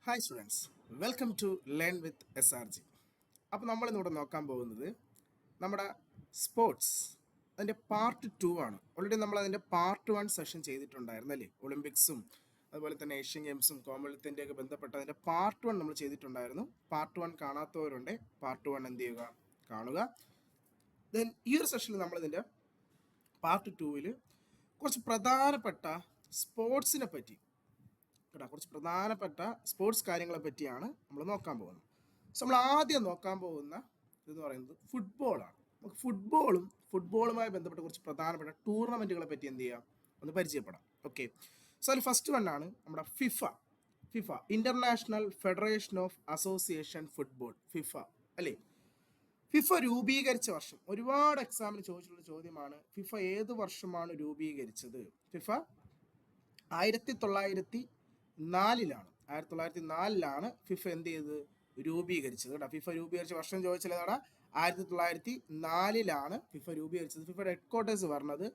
Hi students, welcome to learn with SRG. അപ്പോൾ നമ്മളിന്നിവിടെ നോക്കാൻ പോകുന്നത് നമ്മുടെ സ്പോർട്സ് അതിൻ്റെ പാർട്ട് 2 ആണ്. ഓൾറെഡി നമ്മൾ അതിൻ്റെ പാർട്ട് 1 സെഷൻ ചെയ്തിട്ടുണ്ടായിരുന്നു അല്ലേ? ഒളിമ്പിക്സും അതുപോലെ തന്നെ ഏഷ്യൻ ഗെയിംസും കോമൺവെൽത്തിൻ്റെ ഒക്കെ ബന്ധപ്പെട്ട അതിൻ്റെ പാർട്ട് 1 നമ്മൾ ചെയ്തിട്ടുണ്ടായിരുന്നു. പാർട്ട് 1 കാണാത്തവരുണ്ട്, പാർട്ട് 1 എന്ത് ചെയ്യുക, കാണുക. ദെൻ ഈ ഒരു സെഷനിൽ നമ്മളിതിൻ്റെ പാർട്ട് 2-ൽ കുറച്ച് പ്രധാനപ്പെട്ട സ്പോർട്സിനെ പറ്റി കുറച്ച് പ്രധാനപ്പെട്ട സ്പോർട്സ് കാര്യങ്ങളെ പറ്റിയാണ് നമ്മൾ നോക്കാൻ പോകുന്നത്. സോ നമ്മൾ ആദ്യം നോക്കാൻ പോകുന്ന ഇതെന്ന് പറയുന്നത് ഫുട്ബോളാണ്. നമുക്ക് ഫുട്ബോളുമായി ബന്ധപ്പെട്ട കുറച്ച് പ്രധാനപ്പെട്ട ടൂർണമെൻറ്റുകളെ പറ്റി എന്ത് ചെയ്യാം, ഒന്ന് പരിചയപ്പെടാം. ഓക്കെ, സോ അതിൽ ഫസ്റ്റ് വൺ ആണ് നമ്മുടെ FIFA international federation of association football, FIFA അല്ലേ? ഫിഫ രൂപീകരിച്ച വർഷം ഒരുപാട് എക്സാമിന് ചോദിച്ചിട്ടുള്ള ചോദ്യമാണ്. ഫിഫ ഏത് വർഷമാണ് രൂപീകരിച്ചത്? ഫിഫ 1904 ഫിഫ എന്ത് ചെയ്തത്, രൂപീകരിച്ചത് കേട്ടോ. ഫിഫ രൂപീകരിച്ച വർഷം ചോദിച്ചാൽ ഏതാണ്? 1904 ഫിഫ രൂപീകരിച്ചത്. ഫിഫയുടെ ഹെഡ് ക്വാർട്ടേഴ്സ് പറഞ്ഞത്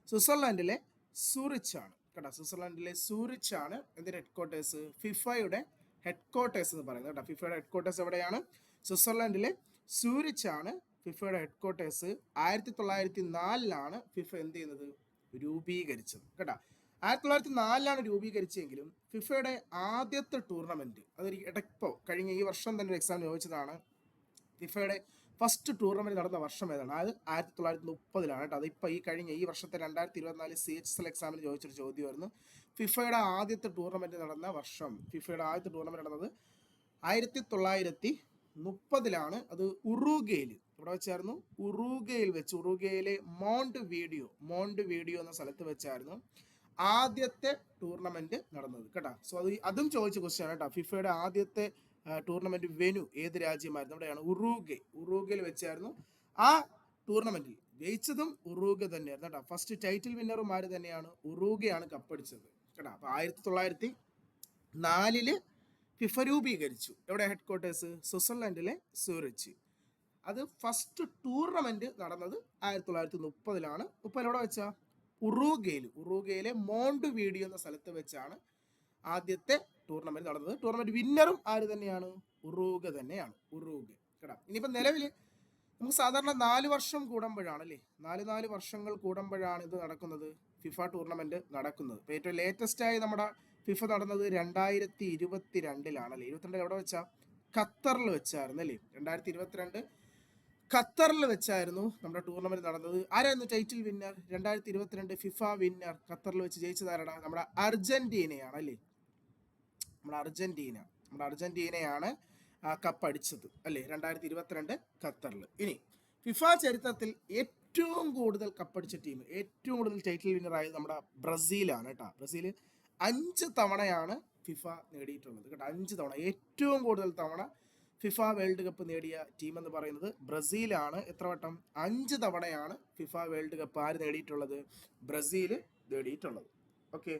സ്വിറ്റ്സർലൻഡിലെ സൂറിച്ചാണ് കേട്ടോ. സ്വിറ്റ്സർലൻഡിലെ സൂറിച്ചാണ് എന്തിൻ്റെ ഹെഡ് ക്വാർട്ടേഴ്സ്? ഫിഫയുടെ ഹെഡ് ക്വാർട്ടേഴ്സ് എന്ന് പറയുന്നത് കേട്ടോ. ഫിഫയുടെ ഹെഡ് ക്വാർട്ടേഴ്സ് എവിടെയാണ്? സ്വിറ്റ്സർലൻഡിലെ സൂറിച്ചാണ് ഫിഫയുടെ ഹെഡ് ക്വാർട്ടേഴ്സ്. 1904 ഫിഫ എന്ത് ചെയ്യുന്നത്, രൂപീകരിച്ചത് കേട്ടോ. 1904 രൂപീകരിച്ചെങ്കിലും ഫിഫയുടെ ആദ്യത്തെ ടൂർണമെൻറ്റ് അതൊരു ഇടയ്ക്കോ കഴിഞ്ഞ ഈ വർഷം തന്നെ ഒരു എക്സാം ചോദിച്ചതാണ്. ഫിഫയുടെ ഫസ്റ്റ് ടൂർണമെൻറ്റ് നടന്ന വർഷം ഏതാണ്? അത് 1930 കേട്ടോ. അതിപ്പോൾ ഈ വർഷത്തെ 2024 CHSL എക്സാമിന് ചോദിച്ചൊരു ചോദ്യമായിരുന്നു. ഫിഫയുടെ ആദ്യത്തെ ടൂർണമെൻറ്റ് നടന്ന വർഷം, ഫിഫയുടെ ആദ്യത്തെ ടൂർണമെൻറ്റ് നടന്നത് 1930. അത് ഉറുഗ്വേയിൽ, ഇവിടെ വെച്ചായിരുന്നു, ഉറുഗ്വേയിൽ വെച്ച്, ഉറുഗ്വേയിലെ മോണ്ട് വീഡിയോ എന്ന സ്ഥലത്ത് വെച്ചായിരുന്നു ആദ്യത്തെ ടൂർണമെന്റ് നടന്നത് കേട്ടോ. സോ അതും ചോദിച്ച ക്വസ്റ്റ്യൻ ആണ് കേട്ടോ. ഫിഫയുടെ ആദ്യത്തെ ടൂർണമെന്റ് വെന്യൂ ഏത് രാജ്യമായിരുന്നു? അവിടെയാണ് ഉറുഗ്വേയിൽ വെച്ചായിരുന്നു. ആ ടൂർണമെന്റിൽ ജയിച്ചതും ഉറുഗ്വേ തന്നെയായിരുന്നു കേട്ടോ. ഫസ്റ്റ് ടൈറ്റിൽ വിന്നറുമാർ തന്നെയാണ്, ഉറുഗ്വേയാണ് കപ്പടിച്ചത് കേട്ടോ. അപ്പോൾ 1904 ഫിഫ രൂപീകരിച്ചു. എവിടെ ഹെഡ് ക്വാർട്ടേഴ്സ്? സ്വിറ്റ്സർലൻഡിലെ സൂറിച്ച്. അത് ഫസ്റ്റ് ടൂർണമെന്റ് നടന്നത് 1930. 30 എവിടെ വെച്ചാ? ഉറുഗ്വേയിലെ മോണ്ട് വീഡിയോ എന്ന സ്ഥലത്ത് വെച്ചാണ് ആദ്യത്തെ ടൂർണമെന്റ് നടന്നത്. ടൂർണമെന്റ് വിന്നറും ആര് തന്നെയാണ്? ഉറുഗ്വേ തന്നെയാണ്, ഉറുഗ്വേ കേട്ടോ. ഇനിയിപ്പോൾ നിലവിൽ നമുക്ക് സാധാരണ 4 വർഷം കൂടുമ്പോഴാണ് അല്ലേ, 4 വർഷങ്ങൾ കൂടുമ്പോഴാണ് ഇത് നടക്കുന്നത്, ഫിഫ ടൂർണമെന്റ് നടക്കുന്നത്. ഇപ്പോൾ ഏറ്റവും ലേറ്റസ്റ്റ് ആയി നമ്മുടെ ഫിഫ നടന്നത് 2022 അല്ലേ? 22 എവിടെ വെച്ചാൽ? ഖത്തറിൽ വെച്ചായിരുന്നു അല്ലേ? 2022 ഖത്തറിൽ വെച്ചായിരുന്നു നമ്മുടെ ടൂർണമെന്റ് നടന്നത്. ആരായിരുന്നു ടൈറ്റിൽ വിന്നർ? 2022 ഫിഫ വിന്നർ ഖത്തറിൽ വെച്ച് ജയിച്ചത് ആരാണ്? നമ്മുടെ അർജന്റീനയാണ് അല്ലേ? നമ്മുടെ അർജന്റീനയാണ് കപ്പ് അടിച്ചത് അല്ലേ? 2022 ഖത്തറിൽ. ഇനി ഫിഫ ചരിത്രത്തിൽ ഏറ്റവും കൂടുതൽ കപ്പടിച്ച ടീം, ഏറ്റവും കൂടുതൽ ടൈറ്റിൽ വിന്നർ ആയത് നമ്മുടെ ബ്രസീലാണ് കേട്ടോ. ബ്രസീൽ 5 തവണയാണ് ഫിഫ നേടിയിട്ടുള്ളത് കേട്ടോ. 5 തവണ, ഏറ്റവും കൂടുതൽ തവണ ഫിഫ വേൾഡ് കപ്പ് നേടിയ ടീം എന്ന് പറയുന്നത് ബ്രസീലാണ്. എത്ര വട്ടം? 5 തവണയാണ് ഫിഫ വേൾഡ് കപ്പ് ആര് നേടിയിട്ടുള്ളത്? ബ്രസീൽ നേടിയിട്ടുള്ളത്. ഓക്കെ,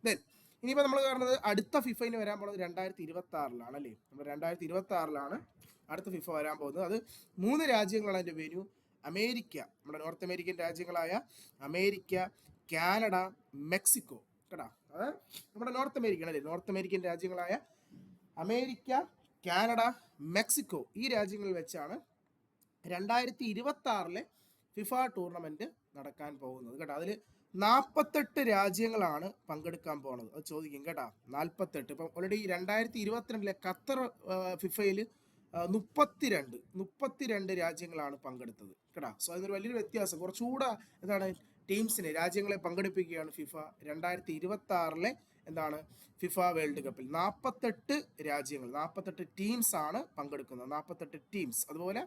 ദെൻ ഇനിയിപ്പോൾ നമ്മൾ കാണുന്നത് അടുത്ത ഫിഫയിൽ വരാൻ പോകുന്നത് 2026 അല്ലേ? നമ്മൾ 2026 അടുത്ത ഫിഫ വരാൻ പോകുന്നത്. അത് 3 രാജ്യങ്ങളാണ് അതിൻ്റെ വെന്യൂ. അമേരിക്ക, നമ്മുടെ നോർത്ത് അമേരിക്കൻ രാജ്യങ്ങളായ അമേരിക്ക, കാനഡ, മെക്സിക്കോ കേട്ടോ. അത് നമ്മുടെ നോർത്ത് അമേരിക്കൻ രാജ്യങ്ങളായ അമേരിക്ക, കാനഡ, മെക്സിക്കോ ഈ രാജ്യങ്ങളിൽ വെച്ചാണ് 2026 ഫിഫ ടൂർണമെന്റ് നടക്കാൻ പോകുന്നത് കേട്ടോ. അതിൽ 48 രാജ്യങ്ങളാണ് പങ്കെടുക്കാൻ പോകുന്നത്. അത് ചോദിക്കും കേട്ടോ, 48. ഇപ്പം ഓൾറെഡി 2022 ഖത്തർ ഫിഫയിൽ 32 രാജ്യങ്ങളാണ് പങ്കെടുത്തത് കേട്ടോ. സോ അതിനൊരു വലിയൊരു വ്യത്യാസം, കുറച്ചുകൂടെ എന്താണ്, ടീംസിനെ, രാജ്യങ്ങളെ പങ്കെടുപ്പിക്കുകയാണ് ഫിഫ 2026 എന്താണ് ഫിഫ വേൾഡ് കപ്പിൽ. 48 രാജ്യങ്ങൾ, 48 ടീംസ് ആണ് പങ്കെടുക്കുന്നത്, 48 ടീംസ്. അതുപോലെ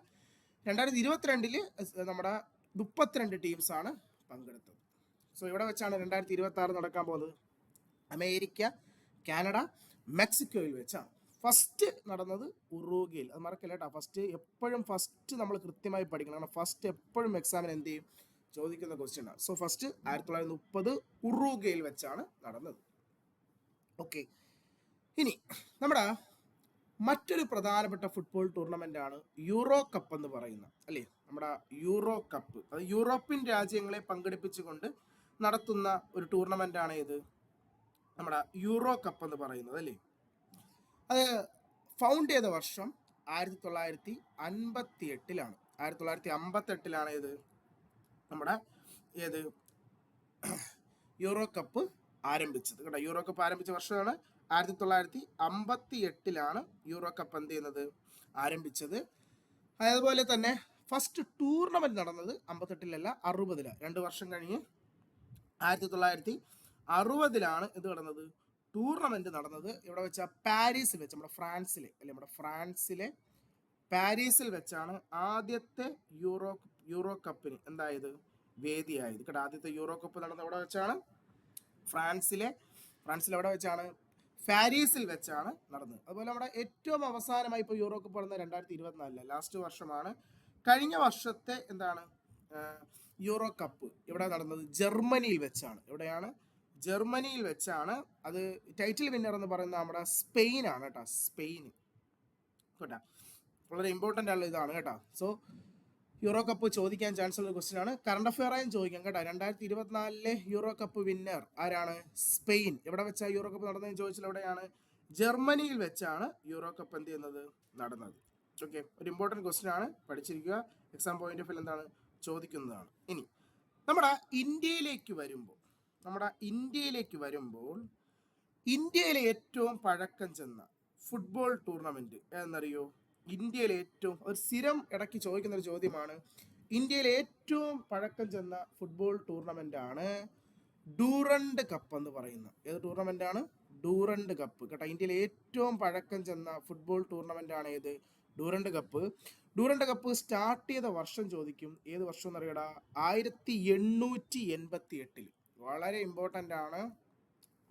2022 നമ്മുടെ 32 ടീംസ് ആണ് പങ്കെടുത്തത്. സോ ഇവിടെ വെച്ചാണ് 2026 നടക്കാൻ പോകുന്നത്. അമേരിക്ക, കാനഡ, മെക്സിക്കോയിൽ വെച്ചാണ്. ഫസ്റ്റ് നടന്നത് ഉറുഗ്വേയിൽ. അത് മറക്കില്ല കേട്ടോ. ഫസ്റ്റ് നമ്മൾ കൃത്യമായി പഠിക്കണം. കാരണം ഫസ്റ്റ് എപ്പോഴും എക്സാമിന് എന്ത് ചെയ്യും, ചോദിക്കുന്ന ക്വസ്റ്റ്യൻ ആണ്. സോ ഫസ്റ്റ് 1930 ഉറുഗ്വേയിൽ വെച്ചാണ് നടന്നത്. ഓക്കെ, ഇനി നമ്മുടെ മറ്റൊരു പ്രധാനപ്പെട്ട ഫുട്ബോൾ ടൂർണമെന്റ് ആണ് യൂറോ കപ്പ് എന്ന് പറയുന്ന അല്ലേ? നമ്മുടെ യൂറോ കപ്പ്, അത് യൂറോപ്യൻ രാജ്യങ്ങളെ പങ്കെടുപ്പിച്ചുകൊണ്ട് നടത്തുന്ന ഒരു ടൂർണമെന്റ് ആണ് ഇത്, നമ്മുടെ യൂറോ കപ്പ് എന്ന് പറയുന്നത് അല്ലേ? അത് ഫൗണ്ട് ചെയ്ത വർഷം 1958-ലാണ്. 1958-ലാണ് ഇത് നമ്മുടെ ഏത് യൂറോ കപ്പ് ആരംഭിച്ചത് കേട്ടോ. യൂറോ കപ്പ് ആരംഭിച്ച വർഷമാണ് 1958-ലാണ് യൂറോ കപ്പ് എന്ത് ചെയ്യുന്നത് ആരംഭിച്ചത്. അതുപോലെ തന്നെ ഫസ്റ്റ് ടൂർണമെന്റ് നടന്നത് 58-ലല്ല 60-ലാണ്. 2 വർഷം കഴിഞ്ഞ് 1960-ലാണ് ഇത് നടന്നത്, ടൂർണമെന്റ് നടന്നത്. ഇവിടെ വെച്ചാൽ പാരീസിൽ വെച്ച്, നമ്മുടെ ഫ്രാൻസിലെ പാരീസിൽ വെച്ചാണ് ആദ്യത്തെ യൂറോ കപ്പിന് എന്തായത് വേദിയായത് കേട്ടോ. ആദ്യത്തെ യൂറോ കപ്പ് നടന്നത് എവിടെ വെച്ചാണ്? ഫ്രാൻസിൽ എവിടെ വെച്ചാണ്? പാരീസിൽ വെച്ചാണ് നടന്നത്. അതുപോലെ നമ്മുടെ ഏറ്റവും അവസാനമായി ഇപ്പോൾ യൂറോ കപ്പ് നടന്നത് 2024 ലാസ്റ്റ് വർഷമാണ്. കഴിഞ്ഞ വർഷത്തെ എന്താണ് യൂറോ കപ്പ് ഇവിടെ നടന്നത് ജർമ്മനിയിൽ വെച്ചാണ്. എവിടെയാണ്? ജർമ്മനിയിൽ വെച്ചാണ്. അത് ടൈറ്റിൽ വിന്നർ എന്ന് പറയുന്നത് നമ്മുടെ സ്പെയിൻ ആണ് കേട്ടോ. സ്പെയിൻ കേട്ടോ, വളരെ ഇമ്പോർട്ടൻ്റ് ആയിട്ടുള്ള ഇതാണ് കേട്ടോ. സോ യൂറോ കപ്പ് ചോദിക്കാൻ ചാൻസ് ഉള്ള ക്വസ്റ്റ്യൻ ആണ്. കറണ്ട് അഫെയർ ആയും ചോദിക്കാം കേട്ടോ. 2024 യൂറോ കപ്പ് വിന്നർ ആരാണ്? സ്പെയിൻ. എവിടെ വെച്ചാൽ യൂറോ കപ്പ് നടന്നതെന്ന് ചോദിച്ചാൽ എവിടെയാണ്? ജർമ്മനിയിൽ വെച്ചാണ് യൂറോ കപ്പ് എന്ത് ചെയ്യുന്നത് നടന്നത്. ഓക്കെ, ഒരു ഇമ്പോർട്ടൻറ്റ് ക്വസ്റ്റ്യൻ ആണ്, പഠിച്ചിരിക്കുക. എക്സാം പോയിന്റ് ഓഫ് വ്യൂ എന്താണ് ചോദിക്കുന്നതാണ്. ഇനി നമ്മുടെ ഇന്ത്യയിലേക്ക് വരുമ്പോൾ ഇന്ത്യയിലെ ഏറ്റവും പഴക്കം ചെന്ന ഫുട്ബോൾ ടൂർണമെന്റ് എന്നറിയോ? ഇന്ത്യയിലെ ഏറ്റവും ഒരു സ്ഥിരം ഇടയ്ക്ക് ചോദിക്കുന്ന ഒരു ചോദ്യമാണ്. ഇന്ത്യയിലെ ഏറ്റവും പഴക്കം ചെന്ന ഫുട്ബോൾ ടൂർണമെന്റ് ആണ് ഡൂറൻഡ് കപ്പ് എന്ന് പറയുന്ന. ഏത് ടൂർണമെന്റ് ആണ്? ഡൂറൻഡ് കപ്പ് കേട്ടോ. ഇന്ത്യയിലെ ഏറ്റവും പഴക്കം ചെന്ന ഫുട്ബോൾ ടൂർണമെന്റ് ആണ് ഏത്? Durand cup. Durand cup start ചെയ്ത വർഷം ചോദിക്കും. ഏത് വർഷം എന്നറിയടാ? 1888. വളരെ ഇമ്പോർട്ടൻ്റ് ആണ്.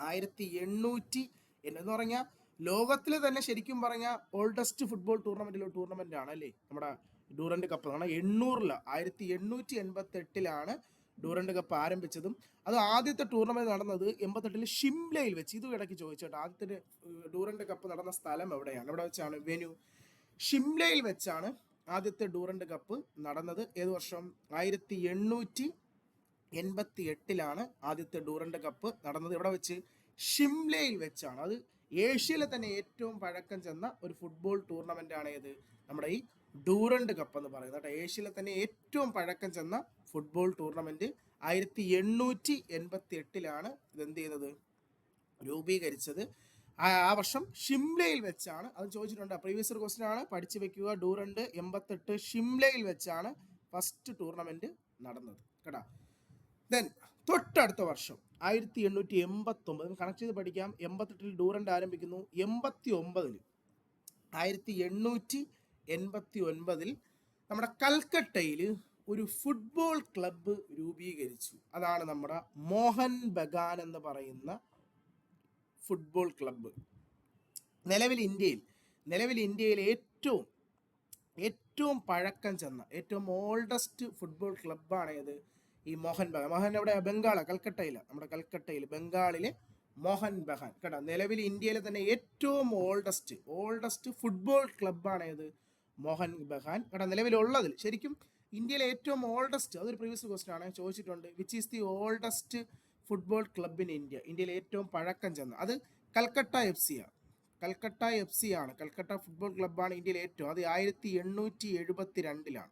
1800 എന്ന് പറഞ്ഞാൽ ലോകത്തിൽ തന്നെ ശരിക്കും പറഞ്ഞാൽ ഓൾഡസ്റ്റ് ഫുട്ബോൾ ടൂർണമെന്റ് ആണ് അല്ലേ നമ്മുടെ ഡൂറൻഡ് കപ്പ്. 1888-ലാണ് Durand cup ആരംഭിച്ചതും. അത് ആദ്യത്തെ ടൂർണമെന്റ് നടന്നത് 88-ൽ ഷിംലയിൽ വെച്ച്. ഇത് ഇടയ്ക്ക് ചോദിച്ചോട്ടെ, ആദ്യത്തെ ഡൂറൻഡ് കപ്പ് നടന്ന സ്ഥലം എവിടെയാണ്? എവിടെ വെച്ചാണ് വെന്യൂ? ഷിംലയിൽ വെച്ചാണ് ആദ്യത്തെ ഡൂറൻഡ് കപ്പ് നടന്നത്. ഏത് വർഷം? 1888-ലാണ് ആദ്യത്തെ ഡൂറൻഡ് കപ്പ് നടന്നത്. ഇവിടെ വെച്ച് ഷിംലയിൽ വെച്ചാണ്. അത് ഏഷ്യയിലെ തന്നെ ഏറ്റവും പഴക്കം ചെന്ന ഒരു ഫുട്ബോൾ ടൂർണമെന്റ് ആണ് ഏത്? നമ്മുടെ ഈ ഡൂറൻഡ് കപ്പ് എന്ന് പറയുന്നത്. ഏഷ്യയിലെ തന്നെ ഏറ്റവും പഴക്കം ചെന്ന ഫുട്ബോൾ ടൂർണമെന്റ് 1888-ലാണ് ഇതെന്ത് ചെയ്യുന്നത് രൂപീകരിച്ചത്. ആ വർഷം ഷിംലയിൽ വെച്ചാണ്. അത് ചോദിച്ചിട്ടുണ്ട്, പ്രീവിയസ് ക്വസ്റ്റ്യൻ ആണ്, പഠിച്ചു വെക്കുക. ഡൂറൻഡ് 88 ഷിംലയിൽ വെച്ചാണ് ഫസ്റ്റ് ടൂർണമെന്റ് നടന്നത് കേട്ടോ. ദെൻ തൊട്ടടുത്ത വർഷം 1889 കണക്ട് ചെയ്ത് പഠിക്കാം. 88-ൽ ഡൂറൻഡ് ആരംഭിക്കുന്നു. 1889-ൽ നമ്മുടെ കൽക്കട്ടയിൽ ഒരു ഫുട്ബോൾ ക്ലബ്ബ് രൂപീകരിച്ചു. അതാണ് നമ്മുടെ മോഹൻ ബഗാൻ എന്ന് പറയുന്ന ഫുട്ബോൾ ക്ലബ്ബ്. നിലവിൽ ഇന്ത്യയിൽ ഏറ്റവും പഴക്കം ചെന്ന ഏറ്റവും ഓൾഡസ്റ്റ് ഫുട്ബോൾ ക്ലബ്ബാണ് ഏത്? ഈ മോഹൻ ബഗാൻ. മോഹൻ എവിടെ? കൽക്കട്ടയിലാണ്. നമ്മുടെ കൽക്കട്ടയിൽ ബംഗാളിലെ മോഹൻ ബഗാൻ കേട്ടോ. നിലവിൽ ഇന്ത്യയിലെ തന്നെ ഏറ്റവും ഓൾഡസ്റ്റ് ഫുട്ബോൾ ക്ലബ്ബാണ് ഏത്? മോഹൻ ബഗാൻ കേട്ടോ. നിലവിലുള്ളതിൽ ശരിക്കും ഇന്ത്യയിലെ ഏറ്റവും ഓൾഡസ്റ്റ്, അതൊരു പ്രീവിയസ് ക്വസ്റ്റ്യൻ ആണ്, ചോദിച്ചിട്ടുണ്ട്. Which is the oldest football club in India? ഇന്ത്യയിലെ ഏറ്റവും പഴക്കം ചെന്ന അത് കൽക്കട്ട എഫ് സി ആണ്. കൽക്കട്ട ഫുട്ബോൾ ക്ലബ്ബാണ് ഇന്ത്യയിലെ ഏറ്റവും. അത് 1872-ലാണ്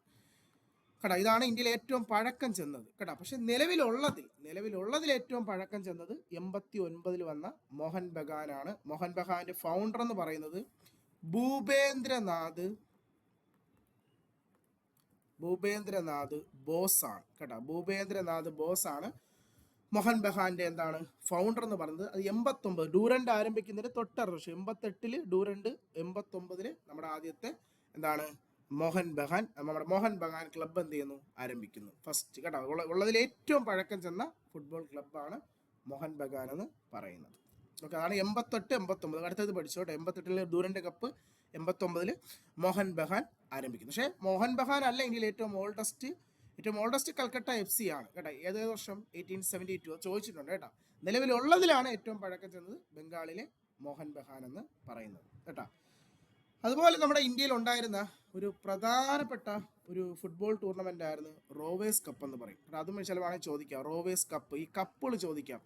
കേട്ടോ. ഇതാണ് ഇന്ത്യയിലെ ഏറ്റവും പഴക്കം ചെന്നത് കേട്ടോ. പക്ഷെ നിലവിലുള്ളതിൽ ഏറ്റവും പഴക്കം ചെന്നത് 89-ൽ വന്ന മോഹൻ ബഗാനാണ്. മോഹൻ ബഗാന്റെ ഫൗണ്ടർ എന്ന് പറയുന്നത് ഭൂപേന്ദ്രനാഥ് ബോസ് ആണ് കേട്ടോ. ഭൂപേന്ദ്രനാഥ് ബോസ് ആണ് മോഹൻ ബഗാന്റെ എന്താണ് ഫൗണ്ടർ എന്ന് പറയുന്നത്. അത് 89 ഡൂറൻഡ് ആരംഭിക്കുന്നതിന് തൊട്ടടുത്ത വർഷം 88-ൽ ഡൂറൻഡ്, 89-ൽ നമ്മുടെ ആദ്യത്തെ എന്താണ് നമ്മുടെ മോഹൻ ബഗാൻ ക്ലബ്ബ് എന്ത് ചെയ്യുന്നു ആരംഭിക്കുന്നു ഫസ്റ്റ് കേട്ടോ. ഉള്ളതിൽ ഏറ്റവും പഴക്കം ചെന്ന ഫുട്ബോൾ ക്ലബ്ബാണ് മോഹൻ ബഗാൻ എന്ന് പറയുന്നത്. ഓക്കെ, അതാണ് 88-89. അടുത്തത് പഠിച്ചോട്ടെ. 88-ൽ ഡൂറൻഡ് കപ്പ്, 89-ൽ മോഹൻ ബഗാൻ ആരംഭിക്കുന്നു. പക്ഷേ മോഹൻ ബഗാൻ അല്ല ഇന്ത്യയിൽ ഏറ്റവും ഓൾഡസ്റ്റ് കൽക്കട്ട എഫ് സി ആണ് കേട്ടോ. ഏത് വർഷം? 1872. ചോദിച്ചിട്ടുണ്ട് കേട്ടോ. നിലവിലുള്ളതിലാണ് ഏറ്റവും പഴക്കം ചെന്നത് ബംഗാളിലെ മോഹൻ ബഗാൻ എന്ന് പറയുന്നത് കേട്ടോ. അതുപോലെ നമ്മുടെ ഇന്ത്യയിൽ ഉണ്ടായിരുന്ന ഒരു പ്രധാനപ്പെട്ട ഒരു ഫുട്ബോൾ ടൂർണമെന്റ് ആയിരുന്നു റോവേഴ്സ് കപ്പ് എന്ന് പറയും. അതും ചിലവാണെങ്കിൽ ചോദിക്കാം. റോവേഴ്സ് കപ്പ്, ഈ കപ്പുകൾ ചോദിക്കാം.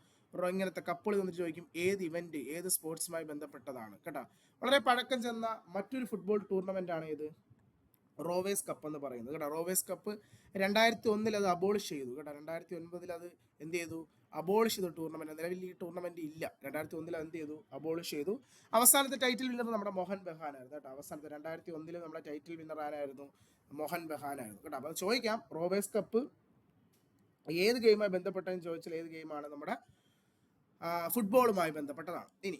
ഇങ്ങനത്തെ കപ്പുകൾ വന്നിട്ട് ചോദിക്കും ഏത് ഇവന്റ് ഏത് സ്പോർട്സുമായി ബന്ധപ്പെട്ടതാണ് കേട്ടോ. വളരെ പഴക്കം ചെന്ന മറ്റൊരു ഫുട്ബോൾ ടൂർണമെന്റ് ആണ് ഇത് റോവേസ് കപ്പ് എന്ന് പറയുന്നത് കേട്ടോ. റോവേസ് കപ്പ് 2001 അത് അബോളിഷ് ചെയ്തു കേട്ടോ. 2009 അത് എന്ത് ചെയ്തു, അബോളിഷ് ചെയ്തു ടൂർണമെന്റ്. നിലവിൽ ഈ ടൂർണമെന്റ് ഇല്ല. 2001 എന്ത് ചെയ്തു, അബോളിഷ് ചെയ്തു. അവസാനത്തെ ടൈറ്റിൽ വിന്നർ നമ്മുടെ മോഹൻ ബഗാൻ ആയിരുന്നു കേട്ടോ. അവസാനത്തെ 2001 നമ്മുടെ ടൈറ്റിൽ വിന്നർ ആരായിരുന്നു, മോഹൻ ബഗാൻ ആയിരുന്നു കേട്ടോ. അപ്പോൾ ചോദിക്കാം റോവേസ് കപ്പ് ഏത് ഗെയിമായി ബന്ധപ്പെട്ടതെന്ന് ചോദിച്ചാൽ ഏത് ഗെയിമാണ്, നമ്മുടെ ഫുട്ബോളുമായി ബന്ധപ്പെട്ടതാണ്. ഇനി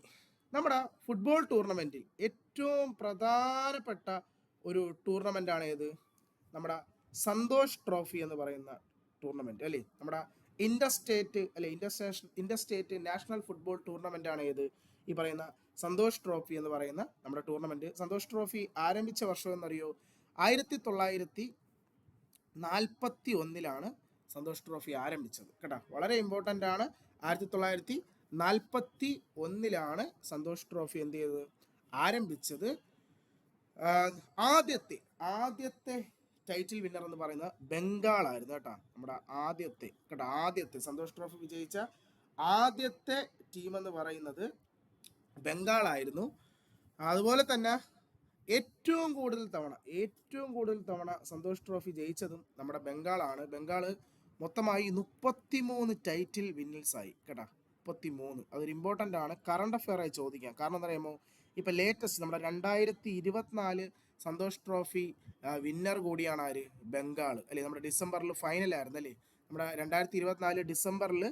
നമ്മുടെ ഫുട്ബോൾ ടൂർണമെന്റിൽ ഏറ്റവും പ്രധാനപ്പെട്ട ഒരു ടൂർണമെന്റ് ആണ് ഏത്, നമ്മുടെ സന്തോഷ് ട്രോഫി എന്ന് പറയുന്ന ടൂർണമെന്റ് അല്ലേ. നമ്മുടെ ഇന്റർസ്റ്റേറ്റ് നാഷണൽ ഫുട്ബോൾ ടൂർണമെന്റ് ആണ് ഏത്, ഈ പറയുന്ന സന്തോഷ് ട്രോഫി എന്ന് പറയുന്ന നമ്മുടെ ടൂർണമെന്റ്. സന്തോഷ് ട്രോഫി ആരംഭിച്ച വർഷം എന്നറിയോ, 1941 സന്തോഷ് ട്രോഫി ആരംഭിച്ചത് കേട്ടോ. വളരെ ഇമ്പോർട്ടൻ്റ് ആണ്. 1941 സന്തോഷ് ട്രോഫി എന്ത് ചെയ്തത്, ആരംഭിച്ചത്. ആദ്യത്തെ ടൈറ്റിൽ വിന്നർ എന്ന് പറയുന്നത് ബംഗാൾ ആയിരുന്നു കേട്ടോ. നമ്മുടെ ആദ്യത്തെ സന്തോഷ് ട്രോഫി വിജയിച്ച ആദ്യത്തെ ടീം എന്ന് പറയുന്നത് ബംഗാൾ ആയിരുന്നു. അതുപോലെ തന്നെ ഏറ്റവും കൂടുതൽ തവണ സന്തോഷ് ട്രോഫി ജയിച്ചതും നമ്മുടെ ബംഗാളാണ്. ബംഗാൾ മൊത്തമായി 33 ടൈറ്റിൽ വിന്നേഴ്സ് ആയി കേട്ടോ. 33 അതൊരു ഇമ്പോർട്ടൻ്റ് ആണ്, കറണ്ട് അഫെയർ ആയി ചോദിക്കാം. കാരണം എന്താ പറയുമ്പോൾ ഇപ്പം ലേറ്റസ്റ്റ് നമ്മുടെ 2024 സന്തോഷ് ട്രോഫി വിന്നർ കൂടിയാണ് ആര്, ബംഗാൾ അല്ലേ. നമ്മുടെ ഡിസംബറിൽ ഫൈനലായിരുന്നു അല്ലേ. നമ്മുടെ 2024 ഡിസംബറിൽ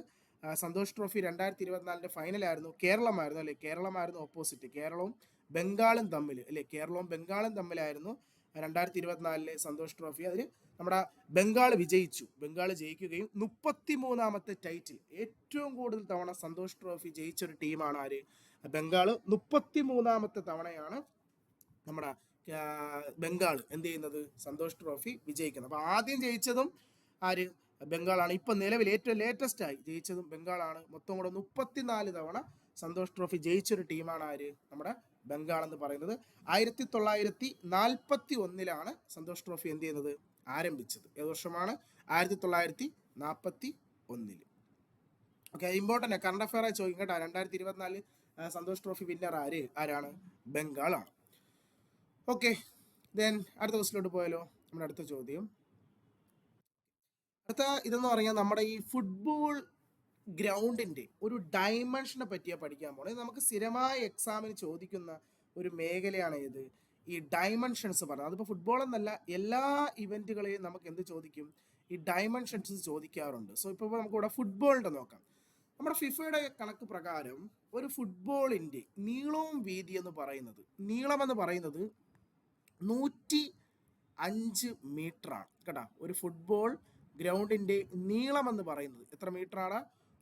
സന്തോഷ് ട്രോഫി 2024 ഫൈനലായിരുന്നു. കേരളമായിരുന്നു അല്ലേ, കേരളമായിരുന്നു ഓപ്പോസിറ്റ്. കേരളവും ബംഗാളും തമ്മിലായിരുന്നു 2024 സന്തോഷ് ട്രോഫി. അതിൽ നമ്മുടെ ബംഗാൾ വിജയിച്ചു. ബംഗാൾ ജയിക്കുകയും 33ാമത്തെ ടൈറ്റിൽ, ഏറ്റവും കൂടുതൽ തവണ സന്തോഷ് ട്രോഫി ജയിച്ചൊരു ടീമാണ് ആര്, ബംഗാൾ. 33ാമത്തെ തവണയാണ് നമ്മുടെ ബംഗാൾ എന്ത് ചെയ്യുന്നത്, സന്തോഷ് ട്രോഫി വിജയിക്കുന്നത്. അപ്പോൾ ആദ്യം ജയിച്ചതും ആര്, ബംഗാളാണ്. ഇപ്പം നിലവിൽ ഏറ്റവും ലേറ്റസ്റ്റ് ആയി ജയിച്ചതും ബംഗാളാണ്. മൊത്തം കൂടെ 34 തവണ സന്തോഷ് ട്രോഫി ജയിച്ചൊരു ടീമാണ് ആര്, നമ്മുടെ ബംഗാൾ എന്ന് പറയുന്നത്. 1941 സന്തോഷ് ട്രോഫി എന്ത് ചെയ്യുന്നത്, ആരംഭിച്ചത്. ഏത് വർഷമാണ്, 1941. ഓക്കെ, ഇമ്പോർട്ടൻ്റ് കറണ്ട് അഫെയർ ആയി ചോദിക്കും കേട്ടോ. 2024 സന്തോഷ് ട്രോഫി വിന്നർ ആരാണ്, ബംഗാളാണ്. ഓക്കെ, ദെൻ അടുത്ത ക്വസ്റ്റിലോട്ട് പോയാലോ. നമ്മുടെ അടുത്ത ചോദ്യം, ഇതെന്ന് പറഞ്ഞാൽ നമ്മുടെ ഈ ഫുട്ബോൾ ഗ്രൗണ്ടിൻ്റെ ഒരു ഡയമെൻഷനെ പറ്റിയാണ് പഠിക്കാൻ പോകുന്നത്. നമുക്ക് സ്ഥിരമായ എക്സാമിന് ചോദിക്കുന്ന ഒരു മേഖലയാണ് ഏത്, ഈ ഡയമെൻഷൻസ് പറഞ്ഞത്. അതിപ്പോൾ ഫുട്ബോൾ എന്നല്ല, എല്ലാ ഇവൻറ്റുകളെയും നമുക്ക് എന്ത് ചോദിക്കും, ഈ ഡയമെൻഷൻസ് ചോദിക്കാറുണ്ട്. സോ ഇപ്പോൾ നമുക്കിവിടെ ഫുട്ബോളിൻ്റെ നോക്കാം. നമ്മുടെ ഫിഫയുടെ കണക്ക് പ്രകാരം ഒരു ഫുട്ബോളിൻ്റെ നീളവും വീതി എന്ന് പറയുന്നത്, നീളമെന്ന് പറയുന്നത് 105 മീറ്ററാണ് കേട്ടോ. ഒരു ഫുട്ബോൾ ഗ്രൗണ്ടിൻ്റെ നീളമെന്ന് പറയുന്നത് എത്ര മീറ്ററാണ്,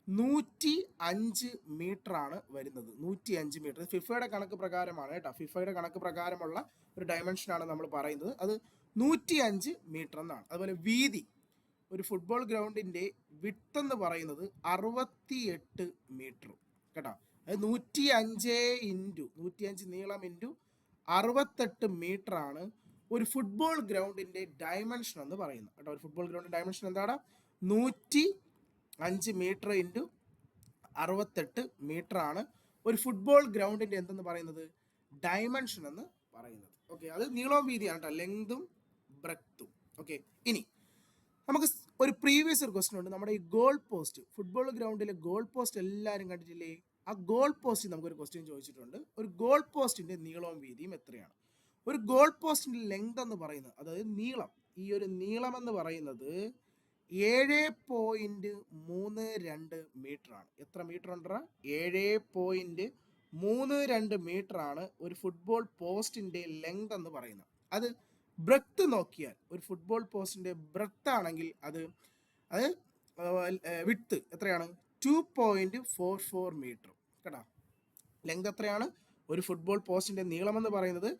105 മീറ്ററാണ് വരുന്നത്. 105 മീറ്റർ ഫിഫയുടെ കണക്ക് പ്രകാരമാണ് കേട്ടോ. ഫിഫയുടെ കണക്ക് പ്രകാരമുള്ള ഒരു ഡയമെൻഷനാണ് നമ്മൾ പറയുന്നത്. അത് 105 മീറ്റർ എന്നാണ്. അതുപോലെ വീതി, ഒരു ഫുട്ബോൾ ഗ്രൗണ്ടിൻ്റെ വിഡ്ത്ത് എന്ന് പറയുന്നത് 68 മീറ്റർ കേട്ടോ. അത് 105 നീളം ഇൻറ്റു 68 മീറ്റർ ആണ് ഒരു ഫുട്ബോൾ ഗ്രൗണ്ടിൻ്റെ ഡയമെൻഷൻ എന്ന് പറയുന്നത് കേട്ടോ. ഒരു ഫുട്ബോൾ ഗ്രൗണ്ടിൻ്റെ ഡയമെൻഷൻ എന്താണ്, 105 മീറ്റർ ഇൻറ്റു 68 മീറ്റർ ആണ് ഒരു ഫുട്ബോൾ ഗ്രൗണ്ടിൻ്റെ എന്തെന്ന് പറയുന്നത്, ഡയമെൻഷൻ എന്ന് പറയുന്നത്. ഓക്കെ, അത് നീളവും വീതിയാണ് കേട്ടോ, ലെങ്തും ബ്രെഡ്ത്തും. ഓക്കെ, ഇനി നമുക്ക് ഒരു പ്രീവിയസ് ഒരു ക്വസ്റ്റ്യൻ ഉണ്ട്. നമ്മുടെ ഈ ഗോൾ പോസ്റ്റ്, ഫുട്ബോൾ ഗ്രൗണ്ടിലെ ഗോൾ പോസ്റ്റ് എല്ലാവരും കണ്ടിട്ടില്ലേ? ആ ഗോൾ പോസ്റ്റിൽ നമുക്കൊരു ക്വസ്റ്റ്യൻ ചോദിച്ചിട്ടുണ്ട്. ഒരു ഗോൾ പോസ്റ്റിൻ്റെ നീളവും വീതിയും എത്രയാണ്? ഒരു ഗോൾ പോസ്റ്റിൻ്റെ ലെങ്ത് എന്ന് പറയുന്നത്, അതായത് നീളം, ഈ ഒരു നീളം എന്ന് പറയുന്നത് 7.32 മീറ്റർ ആണ്. എത്ര മീറ്റർ ഉണ്ടോ? 7.32 മീറ്റർ ആണ് ഒരു ഫുട്ബോൾ പോസ്റ്റിൻ്റെ ലെങ്ത് എന്ന് പറയുന്നത്. അത് ബ്രെഡ്ത്ത് നോക്കിയാൽ, ഒരു ഫുട്ബോൾ പോസ്റ്റിൻ്റെ ബ്രെഡ്ത്ത് ആണെങ്കിൽ അത് വിഡ്ത്ത് എത്രയാണ്, 2.44 മീറ്റർ കേട്ടോ. ലെങ്ത് എത്രയാണ്, ഒരു ഫുട്ബോൾ പോസ്റ്റിൻ്റെ നീളമെന്ന് പറയുന്നത്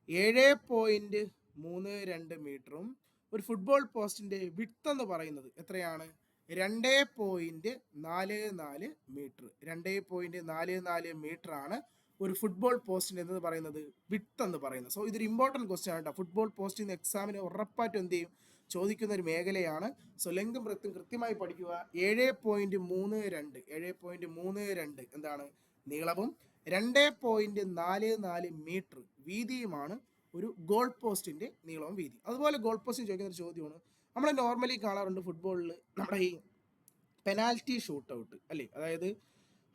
7.32 മീറ്ററും ഒരു ഫുട്ബോൾ പോസ്റ്റിൻ്റെ വിഡ്ത്ത് എന്ന് പറയുന്നത് എത്രയാണ്, 2.44 മീറ്റർ. 2.44 മീറ്റർ ആണ് ഒരു ഫുട്ബോൾ പോസ്റ്റിന് എന്ന് പറയുന്നത് വിഡ്ത്ത് എന്ന് പറയുന്നത്. സോ ഇതൊരു ഇമ്പോർട്ടൻറ്റ് ക്വസ്റ്റ്യൻ ആണ് കേട്ടോ. ഫുട്ബോൾ പോസ്റ്റിന് എക്സാമിന് ഉറപ്പായിട്ടും എന്ത് ചെയ്യും, ചോദിക്കുന്ന ഒരു മേഖലയാണ്. സോ ലെങ്തും ബ്രെഡ്ത്തും കൃത്യമായി പഠിക്കുക. 7.32 എന്താണ് നീളവും 2.44 മീറ്റർ വീതിയുമാണ് ഒരു ഗോൾ പോസ്റ്റിന്റെ നീളവും വീതി. അതുപോലെ ഗോൾ പോസ്റ്റിന് ചോദിക്കുന്ന ഒരു ചോദ്യമാണ്, നമ്മൾ നോർമലി കാണാറുണ്ട് ഫുട്ബോളിൽ നമ്മുടെ ഈ പെനാൽറ്റി ഷൂട്ട് ഔട്ട് അല്ലേ, അതായത്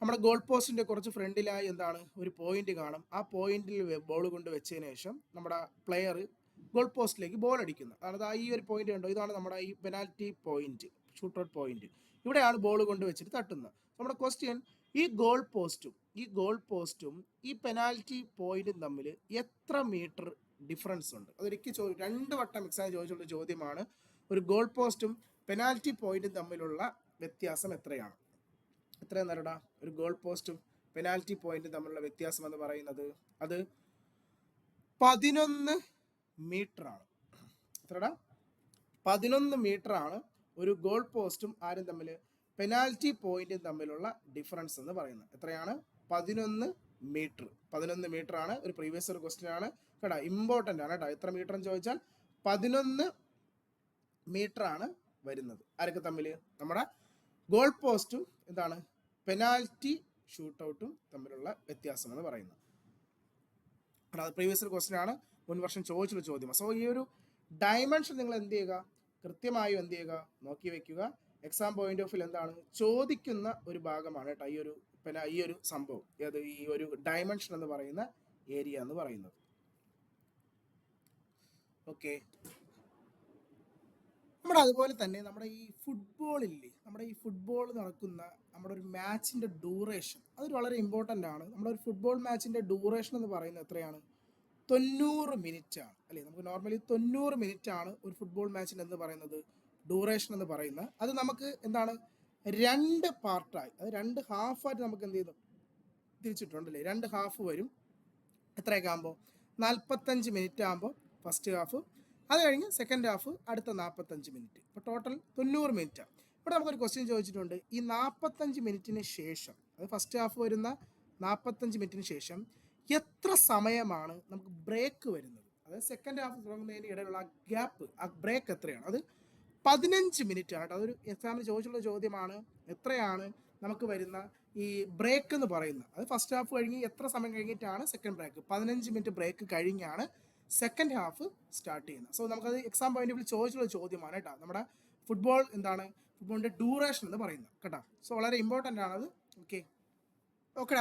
നമ്മുടെ ഗോൾ പോസ്റ്റിന്റെ കുറച്ച് ഫ്രണ്ടിലായി എന്താണ് ഒരു പോയിന്റ് കാണും. ആ പോയിന്റിൽ ബോൾ കൊണ്ട് വെച്ചതിന് ശേഷം നമ്മുടെ പ്ലെയർ ഗോൾ പോസ്റ്റിലേക്ക് ബോൾ അടിക്കുന്നത്. അതായത് ഈ ഒരു പോയിന്റ് കണ്ടോ, ഇതാണ് നമ്മുടെ ഈ penalty point, shoot out point. ഇവിടെയാണ് ബോൾ കൊണ്ട് വെച്ചിട്ട് തട്ടുന്നത്. നമ്മുടെ ക്വസ്റ്റ്യൻ, ഈ ഗോൾ പോസ്റ്റും ഈ പെനാൽറ്റി പോയിന്റും തമ്മിൽ എത്ര മീറ്റർ ഡിഫറൻസ് ഉണ്ട്? അതൊരിക്കൽ 2 വട്ടം എക്സാം ചോദിച്ചുള്ള ചോദ്യമാണ്. ഒരു ഗോൾ പോസ്റ്റും പെനാൽറ്റി പോയിന്റും തമ്മിലുള്ള വ്യത്യാസം എത്രയാണ്? എത്രയാണ് നേരിടാ? ഒരു ഗോൾ പോസ്റ്റും പെനാൽറ്റി പോയിന്റും തമ്മിലുള്ള വ്യത്യാസം എന്ന് പറയുന്നത് അത് 11 മീറ്റർ ആണ്. എത്രടാ? 11 മീറ്റർ ആണ് ഒരു ഗോൾ പോസ്റ്റും ആരും തമ്മിൽ, പെനാൽറ്റി പോയിന്റും തമ്മിലുള്ള ഡിഫറൻസ് എന്ന് പറയുന്നത്. എത്രയാണ്? 11 മീറ്റർ. 11 മീറ്റർ ആണ്. ഒരു പ്രീവിയസ് ഒരു ക്വസ്റ്റ്യൻ ആണ് കേട്ടോ, ഇമ്പോർട്ടൻ്റ് ആണ് കേട്ടോ. എത്ര മീറ്റർ എന്ന് ചോദിച്ചാൽ 11 മീറ്റർ ആണ് വരുന്നത്. ആരൊക്കെ തമ്മിൽ? നമ്മുടെ ഗോൾ പോസ്റ്റും എന്താണ് പെനാൽറ്റി ഷൂട്ട് ഔട്ടും തമ്മിലുള്ള വ്യത്യാസം എന്ന് പറയുന്നത്. അത് പ്രീവിയസ് ക്വസ്റ്റ്യൻ ആണ്, മുൻ വർഷം ചോദിച്ചുള്ള ചോദ്യമാണ്. സോ ഈ ഒരു ഡയമെൻഷൻ നിങ്ങൾ എന്ത് ചെയ്യുക, കൃത്യമായും എന്ത് ചെയ്യുക, നോക്കി വെക്കുക. എക്സാം പോയിന്റ് ഓഫ് വ്യൂ എന്താണ് ചോദിക്കുന്ന ഒരു ഭാഗമാണ് കേട്ടോ ഈ ഒരു സംഭവം, ഏത് ഈ ഒരു ഡയമെൻഷൻ എന്ന് പറയുന്ന ഏരിയ എന്ന് പറയുന്നത്. ഓക്കെ, നമ്മുടെ അതുപോലെ തന്നെ നമ്മുടെ ഈ ഫുട്ബോൾ നടക്കുന്ന നമ്മുടെ ഒരു മാച്ചിന്റെ ഡ്യൂറേഷൻ, അതൊരു വളരെ ഇമ്പോർട്ടൻ്റ് ആണ്. നമ്മുടെ ഒരു ഫുട്ബോൾ മാച്ചിന്റെ ഡ്യൂറേഷൻ എന്ന് പറയുന്നത് എത്രയാണ്? 90 മിനിറ്റ് ആണ് അല്ലേ. നമുക്ക് നോർമലി 90 മിനിറ്റ് ആണ് ഒരു ഫുട്ബോൾ മാച്ചിന് എന്ന് പറയുന്നത് ഡ്യൂറേഷൻ എന്ന് പറയുന്നത്. അത് നമുക്ക് എന്താണ് 2 പാർട്ടായി, അത് 2 ഹാഫായിട്ട് നമുക്ക് എന്ത് ചെയ്തു തിരിച്ചിട്ടുണ്ടല്ലേ. 2 ഹാഫ് വരും. എത്രയൊക്കെ ആകുമ്പോൾ 45 മിനിറ്റ് ആകുമ്പോൾ ഫസ്റ്റ് ഹാഫ്, അത് കഴിഞ്ഞ് സെക്കൻഡ് ഹാഫ് അടുത്ത 45 മിനിറ്റ്. ഇപ്പോൾ ടോട്ടൽ 90 മിനിറ്റ്. ഇവിടെ നമുക്കൊരു ക്വസ്റ്റ്യൻ ചോദിച്ചിട്ടുണ്ട്, ഈ 45 മിനിറ്റിന് ശേഷം, അത് ഫസ്റ്റ് ഹാഫ് വരുന്ന 45 മിനിറ്റിന് ശേഷം എത്ര സമയമാണ് നമുക്ക് ബ്രേക്ക് വരുന്നത്? അതായത് സെക്കൻഡ് ഹാഫ് തുടങ്ങുന്നതിന് ഇടയിലുള്ള ഗ്യാപ്പ്, ആ ബ്രേക്ക് എത്രയാണ്? അത് 15 മിനിറ്റ് ആണ്. അതൊരു എക്സാമിന് ചോദിച്ചുള്ള ചോദ്യമാണ്. എത്രയാണ് നമുക്ക് വരുന്ന ഈ ബ്രേക്ക് എന്ന് പറയുന്നത്? അത് ഫസ്റ്റ് ഹാഫ് കഴിഞ്ഞ് എത്ര സമയം കഴിഞ്ഞിട്ടാണ് സെക്കൻഡ് ബ്രേക്ക്? 15 മിനിറ്റ് ബ്രേക്ക് കഴിഞ്ഞാണ് സെക്കൻഡ് ഹാഫ് സ്റ്റാർട്ട് ചെയ്യുന്നത്. സോ നമുക്കത് എക്സാം പോയിന്റ് ഓഫ് വ്യൂ ചോദിച്ചുള്ള ചോദ്യമാണ് കേട്ടോ. നമ്മുടെ ഫുട്ബോളിന്റെ ഡ്യൂറേഷൻ എന്ന് പറയുന്നത് കേട്ടോ. സോ വളരെ ഇമ്പോർട്ടൻ്റ് ആണത്. ഓക്കെ,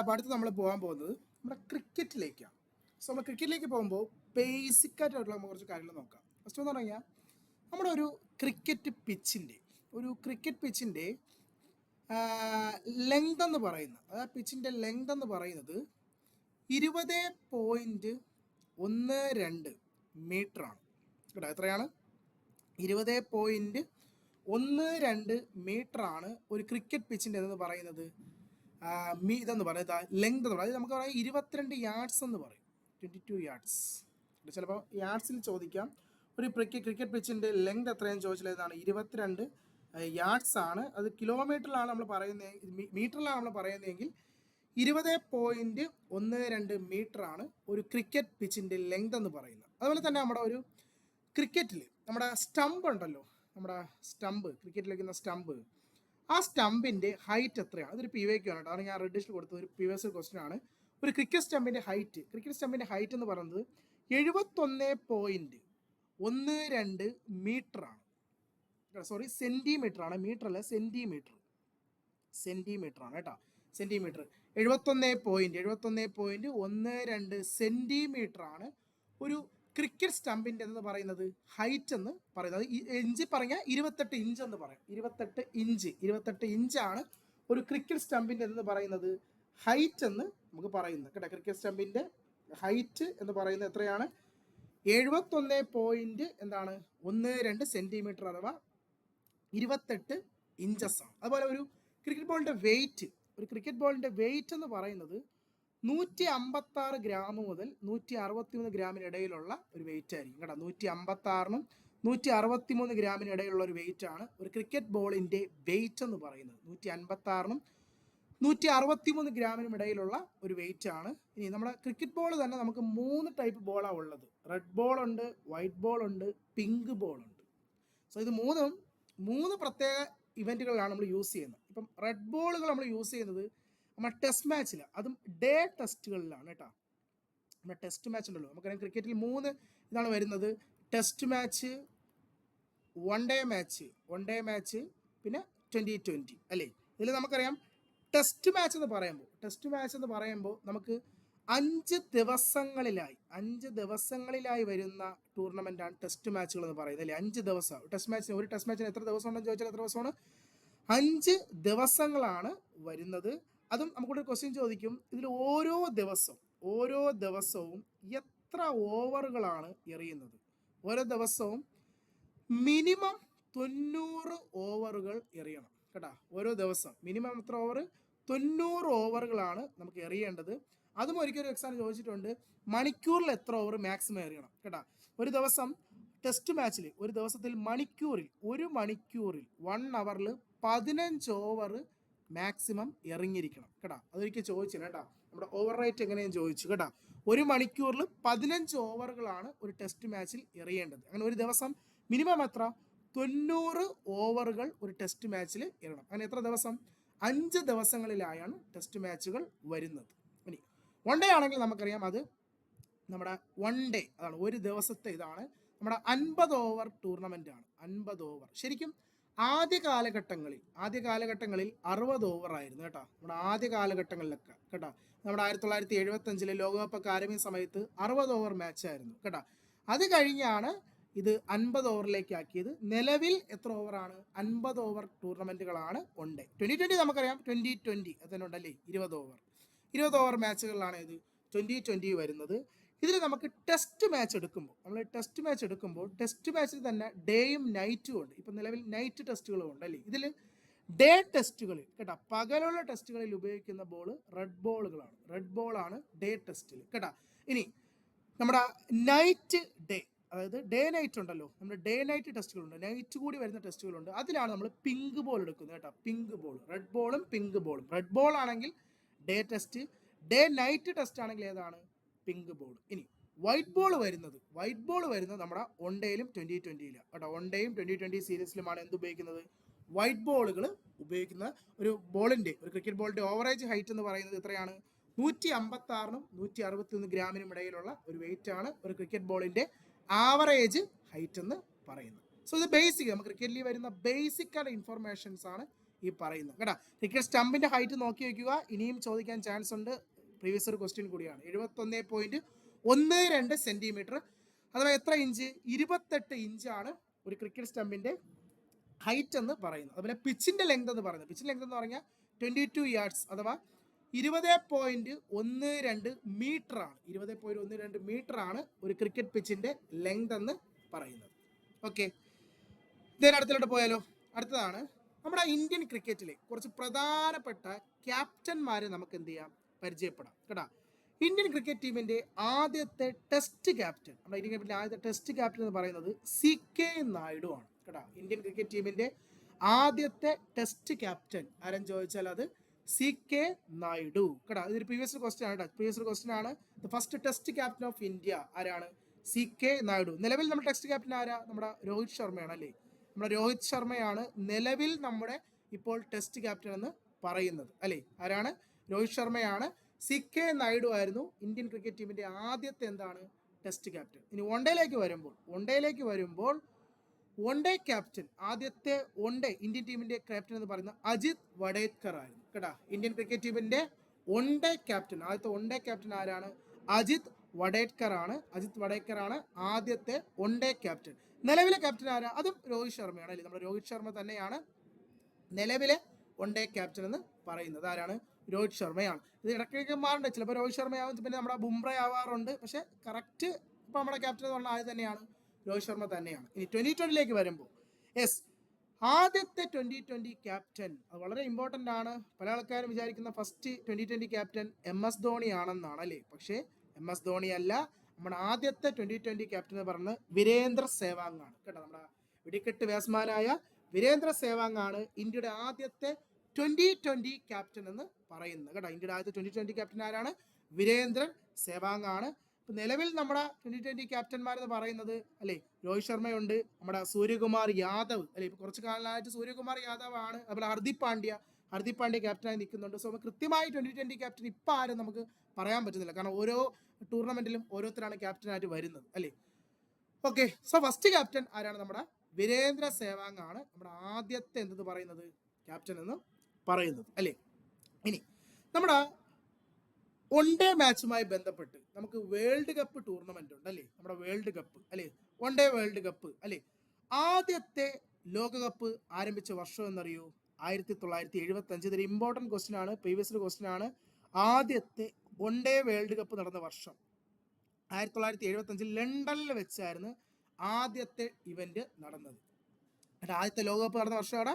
അപ്പോൾ അടുത്ത് നമ്മൾ പോകാൻ പോകുന്നത് നമ്മുടെ ക്രിക്കറ്റിലേക്കാണ്. സോ നമ്മൾ ക്രിക്കറ്റിലേക്ക് പോകുമ്പോൾ ബേസിക്കായിട്ടുള്ള നമ്മൾ കുറച്ച് കാര്യങ്ങൾ നോക്കാം. ഫസ്റ്റ് എന്ന് പറഞ്ഞാൽ നമ്മുടെ ഒരു ക്രിക്കറ്റ് പിച്ചിൻ്റെ ലെങ്ത് എന്ന് പറയുന്നത്, അതായത് പിച്ചിൻ്റെ ലെങ്ത് എന്ന് പറയുന്നത് 20.12 മീറ്റർ ആണ് കേട്ടോ. എത്രയാണ്? 20.12 മീറ്റർ ആണ് ഒരു ക്രിക്കറ്റ് പിച്ചിൻ്റെ എന്ന് പറയുന്നത്. ഇതെന്ന് പറയുന്നത് ലെങ്ത് എന്ന് പറയുന്നത് നമുക്ക് പറയാം 22 യാർഡ്സ് എന്ന് പറയും. 22 യാർഡ്സ്. ചിലപ്പോൾ യാർഡ്സിൽ ചോദിക്കാം. ഒരു ക്രിക്കറ്റ് പിച്ചിൻ്റെ ലെങ്ത് എത്രയാണെന്ന് ചോദിച്ചാൽ ഇതാണ് 22 യാർഡ്സ് ആണ്. അത് കിലോമീറ്ററിലാണ് നമ്മൾ പറയുന്നത്, മീറ്ററിലാണ് നമ്മൾ പറയുന്നതെങ്കിൽ 20.12 മീറ്റർ ആണ് ഒരു ക്രിക്കറ്റ് പിച്ചിൻ്റെ ലെങ്ത് എന്ന് പറയുന്നത്. അതുപോലെ തന്നെ നമ്മുടെ ഒരു ക്രിക്കറ്റിൽ നമ്മുടെ സ്റ്റംപ് ഉണ്ടല്ലോ, നമ്മുടെ ക്രിക്കറ്റിൽ വയ്ക്കുന്ന സ്റ്റംപ്, ആ സ്റ്റമ്പിൻ്റെ ഹൈറ്റ് എത്രയാണ്? അതൊരു PYQ ആണ് കേട്ടോ. ഞാൻ റെഡിഷിൽ കൊടുത്തത് ഒരു PYS ക്വസ്റ്റ്യൻ ആണ്. ഒരു ക്രിക്കറ്റ് സ്റ്റമ്പിൻ്റെ ഹൈറ്റ് എന്ന് പറയുന്നത് 71.12 മീറ്റർ ആണ്. സോറി, സെൻറ്റിമീറ്റർ ആണ്, മീറ്റർ അല്ല, സെൻറ്റിമീറ്റർ ആണ് കേട്ടോ. സെൻറ്റിമീറ്റർ 71.12 സെൻറ്റിമീറ്റർ ആണ് ഒരു ക്രിക്കറ്റ് സ്റ്റമ്പിൻ്റെ എന്ന് പറയുന്നത് ഹൈറ്റ് എന്ന് പറയുന്നത്. ഇഞ്ച് പറഞ്ഞാൽ 28 ഇഞ്ച് എന്ന് പറയാം. 28 ഇഞ്ചാണ് ഒരു ക്രിക്കറ്റ് സ്റ്റമ്പിൻ്റെ എന്ന് പറയുന്നത് ഹൈറ്റ് എന്ന് നമുക്ക് പറയുന്നത് കേട്ടോ. ക്രിക്കറ്റ് സ്റ്റമ്പിൻ്റെ ഹൈറ്റ് എന്ന് പറയുന്നത് എത്രയാണ്? 71.12 സെൻറ്റിമീറ്റർ അഥവാ 28 ഇഞ്ചസ് ആണ്. അതുപോലെ ഒരു ക്രിക്കറ്റ് ബോളിൻ്റെ വെയിറ്റ് എന്ന് പറയുന്നത് 156 ഗ്രാം മുതൽ 163 ഗ്രാമിന് ഇടയിലുള്ള ഒരു വെയിറ്റ് ആയിരിക്കും കേട്ടോ. 156 163 ഗ്രാമിന് ഇടയിലുള്ള ഒരു വെയിറ്റ് ആണ് ഒരു ക്രിക്കറ്റ് ബോളിൻ്റെ വെയിറ്റ് എന്ന് പറയുന്നത്. 156 163 ഗ്രാമിനും ഇടയിലുള്ള ഒരു വെയിറ്റ് ആണ്. ഇനി നമ്മുടെ ക്രിക്കറ്റ് ബോൾ തന്നെ നമുക്ക് 3 ടൈപ്പ് ബോളാണ് ഉള്ളത്. റെഡ് ബോൾ ഉണ്ട്, വൈറ്റ് ബോൾ ഉണ്ട്, പിങ്ക് ബോൾ ഉണ്ട്. സോ ഇത് മൂന്ന് പ്രത്യേക ഇവൻറ്റുകളിലാണ് നമ്മൾ യൂസ് ചെയ്യുന്നത്. ഇപ്പം റെഡ് ബോളുകൾ നമ്മൾ യൂസ് ചെയ്യുന്നത് നമ്മുടെ ടെസ്റ്റ് മാച്ചിൽ, അതും ഡേ ടെസ്റ്റുകളിലാണ് കേട്ടോ. നമ്മുടെ ടെസ്റ്റ് മാച്ച് ഉണ്ടല്ലോ, നമുക്കറിയാം ക്രിക്കറ്റിൽ 3 ഇതാണ് വരുന്നത്. Test match, one day match, പിന്നെ 2020 അല്ലേ. ഇതിൽ നമുക്കറിയാം ടെസ്റ്റ് മാച്ച് എന്ന് പറയുമ്പോൾ നമുക്ക് 5 ദിവസങ്ങളിലായി വരുന്ന ടൂർണമെൻ്റാണ് ടെസ്റ്റ് മാച്ചുകൾ എന്ന് പറയുന്നത് അല്ലേ. 5 ദിവസം ഒരു ടെസ്റ്റ് മാച്ചിന് എത്ര ദിവസം ഉണ്ടെന്ന് ചോദിച്ചാൽ എത്ര ദിവസമാണ്? 5 ദിവസങ്ങളാണ് വരുന്നത്. അതും നമുക്കൊരു ക്വസ്റ്റ്യൻ ചോദിക്കും, ഇതിൽ ഓരോ ദിവസവും എത്ര ഓവറുകളാണ് എറിയുന്നത്? ഓരോ ദിവസവും മിനിമം 90 ഓവറുകൾ എറിയണം കേട്ടോ. ഓരോ ദിവസം മിനിമം എത്ര ഓവർ? 90 ഓവറുകളാണ് നമുക്ക് എറിയേണ്ടത്. അതും ഒരിക്കലും എക്സാം ചോദിച്ചിട്ടുണ്ട്, മണിക്കൂറിൽ എത്ര ഓവർ മാക്സിമം എറിയണം കേട്ടോ. ഒരു ദിവസം ടെസ്റ്റ് മാച്ചിൽ ഒരു മണിക്കൂറിൽ 1 അവറിൽ 15 ഓവർ മാക്സിമം എറിഞ്ഞിരിക്കണം കേട്ടോ. അതൊരിക്കൽ ചോദിച്ചില്ല കേട്ടോ. നമ്മുടെ ഓവർ റേറ്റ് എങ്ങനെയും ചോദിച്ചു കേട്ടോ. ഒരു മണിക്കൂറിൽ 15 ഓവറുകളാണ് ഒരു ടെസ്റ്റ് മാച്ചിൽ എറിയേണ്ടത്. അങ്ങനെ ഒരു ദിവസം മിനിമം എത്ര? 90 ഓവറുകൾ ഒരു ടെസ്റ്റ് മാച്ചിൽ എറിയണം. അങ്ങനെ എത്ര ദിവസം? 5 ദിവസങ്ങളിലായാണ് ടെസ്റ്റ് മാച്ചുകൾ വരുന്നത്. ഇനി വൺ ഡേ ആണെങ്കിൽ നമുക്കറിയാം, അത് നമ്മുടെ വൺ ഡേ അതാണ് ഒരു ദിവസത്തെ ഇതാണ് നമ്മുടെ 50 ഓവർ ടൂർണമെൻ്റ് ആണ്. 50 ഓവർ ശരിക്കും ആദ്യ കാലഘട്ടങ്ങളിൽ 60 ഓവർ ആയിരുന്നു കേട്ടോ. നമ്മുടെ ആദ്യ കാലഘട്ടങ്ങളിലൊക്കെ കേട്ടോ, നമ്മുടെ 1975 ലോകകപ്പൊക്കെ ആരംഭിച്ച സമയത്ത് 60 ഓവർ മാച്ച് ആയിരുന്നു കേട്ടോ. അത് കഴിഞ്ഞാണ് ഇത് 50 ഓവറിലേക്ക് ആക്കിയത്. നിലവിൽ എത്ര ഓവറാണ്? 50 ഓവർ ടൂർണമെൻറ്റുകളാണ് ഉണ്ട്. 2020 നമുക്കറിയാം, 2020 തന്നെ ഉണ്ടല്ലേ, 20 ഓവർ മാച്ചുകളിലാണ് ഇത് 2020 വരുന്നത്. ഇതിൽ നമുക്ക് ടെസ്റ്റ് മാച്ച് എടുക്കുമ്പോൾ ടെസ്റ്റ് മാച്ചിൽ തന്നെ ഡേയും നൈറ്റും ഉണ്ട്. ഇപ്പം നിലവിൽ നൈറ്റ് ടെസ്റ്റുകളും ഉണ്ട് അല്ലേ. ഇതിൽ ഡേ ടെസ്റ്റുകളിൽ കേട്ടോ, പകലുള്ള ടെസ്റ്റുകളിൽ ഉപയോഗിക്കുന്ന ബോൾ റെഡ് ബോളാണ് ഡേ ടെസ്റ്റിൽ കേട്ടോ. ഇനി നമ്മുടെ നൈറ്റ് ഡേ, അതായത് ഡേ നൈറ്റ് ഉണ്ടല്ലോ, നമ്മുടെ ഡേ നൈറ്റ് ടെസ്റ്റുകളുണ്ട്, നൈറ്റ് കൂടി വരുന്ന ടെസ്റ്റുകളുണ്ട്. അതിലാണ് നമ്മൾ പിങ്ക് ബോൾ എടുക്കുന്നത് കേട്ടോ. പിങ്ക് ബോൾ, റെഡ് ബോളും പിങ്ക് ബോളും. റെഡ് ബോൾ ആണെങ്കിൽ day test, day night test ആണെങ്കിൽ ഏതാണ്? Pink ball. ഇനി വൈറ്റ് ബോൾ വരുന്നത് നമ്മുടെ വൺ ഡേയിലും 2020 കേട്ടോ. വൺ ഡേയും 2020 സീരീസിലുമാണ് എന്ത് ഉപയോഗിക്കുന്നത്? വൈറ്റ് ബോളുകൾ ഉപയോഗിക്കുന്ന ഒരു ക്രിക്കറ്റ് ബോളിൻ്റെ ഓവറേജ് ഹൈറ്റ് എന്ന് പറയുന്നത് എത്രയാണ്? 156 161 ഗ്രാമിനും ഇടയിലുള്ള ഒരു വെയിറ്റ് ആണ് ഒരു ക്രിക്കറ്റ് ബോളിൻ്റെ ആവറേജ് ഹൈറ്റ് എന്ന് പറയുന്നത്. സോ ഇത് ബേസിക്, നമുക്ക് ക്രിക്കറ്റിൽ വരുന്ന ബേസിക് ഇൻഫർമേഷൻസ് ആണ് ഈ പറയുന്നത് കേട്ടോ. ക്രിക്കറ്റ് സ്റ്റമ്പിൻ്റെ ഹൈറ്റ് നോക്കി വയ്ക്കുക, ഇനിയും ചോദിക്കാൻ ചാൻസ് ഉണ്ട്. പ്രീവിയസ് ഒരു ക്വസ്റ്റ്യൻ കൂടിയാണ്. 71.12 സെൻറ്റിമീറ്റർ, അഥവാ എത്ര ഇഞ്ച്? 28 ഇഞ്ചാണ് ഒരു ക്രിക്കറ്റ് സ്റ്റമ്പിൻ്റെ ഹൈറ്റ് എന്ന് പറയുന്നത്. അതുപോലെ പിച്ചിൻ്റെ ലെങ്ത് എന്ന് പറഞ്ഞാൽ 22 യാർഡ്സ് അഥവാ 20.12 മീറ്ററാണ്. 20.12 മീറ്ററാണ് ഒരു ക്രിക്കറ്റ് പിച്ചിൻ്റെ ലെങ്ത് എന്ന് പറയുന്നത്. ഓക്കെ, ഇതിന് അടുത്തിലോട്ട് പോയാലോ? അടുത്തതാണ് നമ്മുടെ ഇന്ത്യൻ ക്രിക്കറ്റിലെ കുറച്ച് പ്രധാനപ്പെട്ട ക്യാപ്റ്റന്മാരെ നമുക്ക് എന്ത് ചെയ്യാം? പരിചയപ്പെടാം കേട്ടോ. ഇന്ത്യൻ ക്രിക്കറ്റ് ടീമിൻ്റെ ആദ്യത്തെ ടെസ്റ്റ് ക്യാപ്റ്റൻ എന്ന് പറയുന്നത് CK നായിഡു ആണ് കേട്ടോ. ഇന്ത്യൻ ക്രിക്കറ്റ് ടീമിൻ്റെ ആദ്യത്തെ ടെസ്റ്റ് ക്യാപ്റ്റൻ ആരെന്ന് ചോദിച്ചാൽ അത് CK നായിഡു കേട്ടോ. ഇതൊരു പ്രീവിയസ് ക്വസ്റ്റ്യൻ ആണ്. The first test captain of India ആരാണ്? CK നായിഡു. നിലവിൽ നമ്മുടെ ടെസ്റ്റ് ക്യാപ്റ്റൻ ആരാ? നമ്മുടെ രോഹിത് ശർമ്മയാണ് അല്ലേ. നമ്മുടെ രോഹിത് ശർമ്മയാണ് നിലവിൽ നമ്മുടെ ഇപ്പോൾ ടെസ്റ്റ് ക്യാപ്റ്റൻ എന്ന് പറയുന്നത് അല്ലേ. ആരാണ്? രോഹിത് ശർമ്മയാണ്. CK നായിഡു ആയിരുന്നു ഇന്ത്യൻ ക്രിക്കറ്റ് ടീമിൻ്റെ ആദ്യത്തെ ടെസ്റ്റ് ക്യാപ്റ്റൻ. ഇനി വൺ ഡേയിലേക്ക് വരുമ്പോൾ വൺ ഡേ ക്യാപ്റ്റൻ, ആദ്യത്തെ വൺ ഡേ ഇന്ത്യൻ ടീമിൻ്റെ ക്യാപ്റ്റൻ എന്ന് പറയുന്നത് അജിത് വഡേക്കർ ആയിരുന്നു കേട്ടോ. ഇന്ത്യൻ ക്രിക്കറ്റ് ടീമിൻ്റെ വൺ ഡേ ക്യാപ്റ്റൻ, ആദ്യത്തെ വൺ ഡേ ക്യാപ്റ്റൻ ആരാണ്? അജിത് വഡേക്കർ ആണ് ആദ്യത്തെ വൺ ഡേ ക്യാപ്റ്റൻ. നിലവിലെ ക്യാപ്റ്റൻ ആരാ? അതും രോഹിത് ശർമ്മയാണ് അല്ലേ. നമ്മുടെ രോഹിത് ശർമ്മ തന്നെയാണ് നിലവിലെ വൺ ഡേ ക്യാപ്റ്റൻ എന്ന് പറയുന്നത്. ആരാണ്? രോഹിത് ശർമ്മയാണ്. ഇത് ഇടയ്ക്കിടയ്ക്ക് മാറുണ്ട്, ചിലപ്പോൾ രോഹിത് ശർമ്മയാവും, പിന്നെ നമ്മുടെ ബുംറ ആവാറുണ്ട്. പക്ഷേ കറക്റ്റ് ഇപ്പോൾ നമ്മുടെ ക്യാപ്റ്റൻ എന്ന് പറഞ്ഞാൽ ആദ്യം തന്നെയാണ് രോഹിത് ശർമ്മ തന്നെയാണ്. ഇനി 2020 വരുമ്പോൾ ആദ്യത്തെ 2020 ക്യാപ്റ്റൻ, അത് വളരെ ഇമ്പോർട്ടൻ്റ് ആണ്. പല ആൾക്കാരും വിചാരിക്കുന്ന ഫസ്റ്റ് 2020 ക്യാപ്റ്റൻ MS ധോണി ആണെന്നാണ് അല്ലേ. പക്ഷേ MS ധോണി അല്ല. നമ്മുടെ ആദ്യത്തെ 2020 ക്യാപ്റ്റൻ എന്ന് പറയുന്നത് വീരേന്ദ്ര സേവാങ് ആണ് കേട്ടോ. നമ്മുടെ വെടിക്കെട്ട് ബാറ്റ്സ്മാനായ വീരേന്ദ്ര സേവാങ് ആണ് ഇന്ത്യയുടെ ആദ്യത്തെ 2020 ക്യാപ്റ്റൻ എന്ന് പറയുന്നത് കേട്ടോ. ഇന്ത്യയുടെ ആദ്യത്തെ 2020 ക്യാപ്റ്റൻ ആരാണ്? വീരേന്ദ്രൻ സേവാങ് ആണ്. ഇപ്പൊ നിലവിൽ നമ്മുടെ 2020 ക്യാപ്റ്റന്മാർ എന്ന് പറയുന്നത് അല്ലേ, രോഹിത് ശർമ്മയുണ്ട്, നമ്മുടെ സൂര്യകുമാർ യാദവ് അല്ലെ, ഇപ്പൊ കുറച്ച് കാലമായിട്ട് സൂര്യകുമാർ യാദവ് ആണ്, അതുപോലെ ഹർദിക് പാണ്ഡ്യ ക്യാപ്റ്റനായി നിൽക്കുന്നുണ്ട്. സോ കൃത്യമായി 2020 ക്യാപ്റ്റൻ ഇപ്പം ആരും നമുക്ക് പറയാൻ പറ്റുന്നില്ല, കാരണം ഓരോ ടൂർണമെന്റിലും ഓരോരുത്തരാണ് ക്യാപ്റ്റനായിട്ട് വരുന്നത് അല്ലേ. ഓക്കെ, സോ ഫസ്റ്റ് ക്യാപ്റ്റൻ ആരാണ്? നമ്മുടെ വീരേന്ദ്ര സേവാങ് ആണ് നമ്മുടെ ആദ്യത്തെ എന്തെന്ന് പറയുന്നത് ക്യാപ്റ്റൻ എന്ന് പറയുന്നത് അല്ലേ. ഇനി നമ്മുടെ വൺ ഡേ മാച്ചുമായി ബന്ധപ്പെട്ട് നമുക്ക് വേൾഡ് കപ്പ് ടൂർണമെന്റ് ഉണ്ട് അല്ലേ, നമ്മുടെ വേൾഡ് കപ്പ് അല്ലേ, വൺ ഡേ വേൾഡ് കപ്പ് അല്ലേ. ആദ്യത്തെ ലോകകപ്പ് ആരംഭിച്ച വർഷം എന്നറിയോ? 1975. ഇതൊരു ഇമ്പോർട്ടൻറ്റ് ക്വസ്റ്റ്യൻ ആണ്, പ്രീവിയസ് ക്വസ്റ്റ്യൻ ആണ്. ആദ്യത്തെ വൺ ഡേ വേൾഡ് കപ്പ് നടന്ന വർഷം 1975 ലണ്ടനിൽ വെച്ചായിരുന്നു ആദ്യത്തെ ഇവന്റ് നടന്നത്. ആദ്യത്തെ ലോകകപ്പ് നടന്ന വർഷമാണ്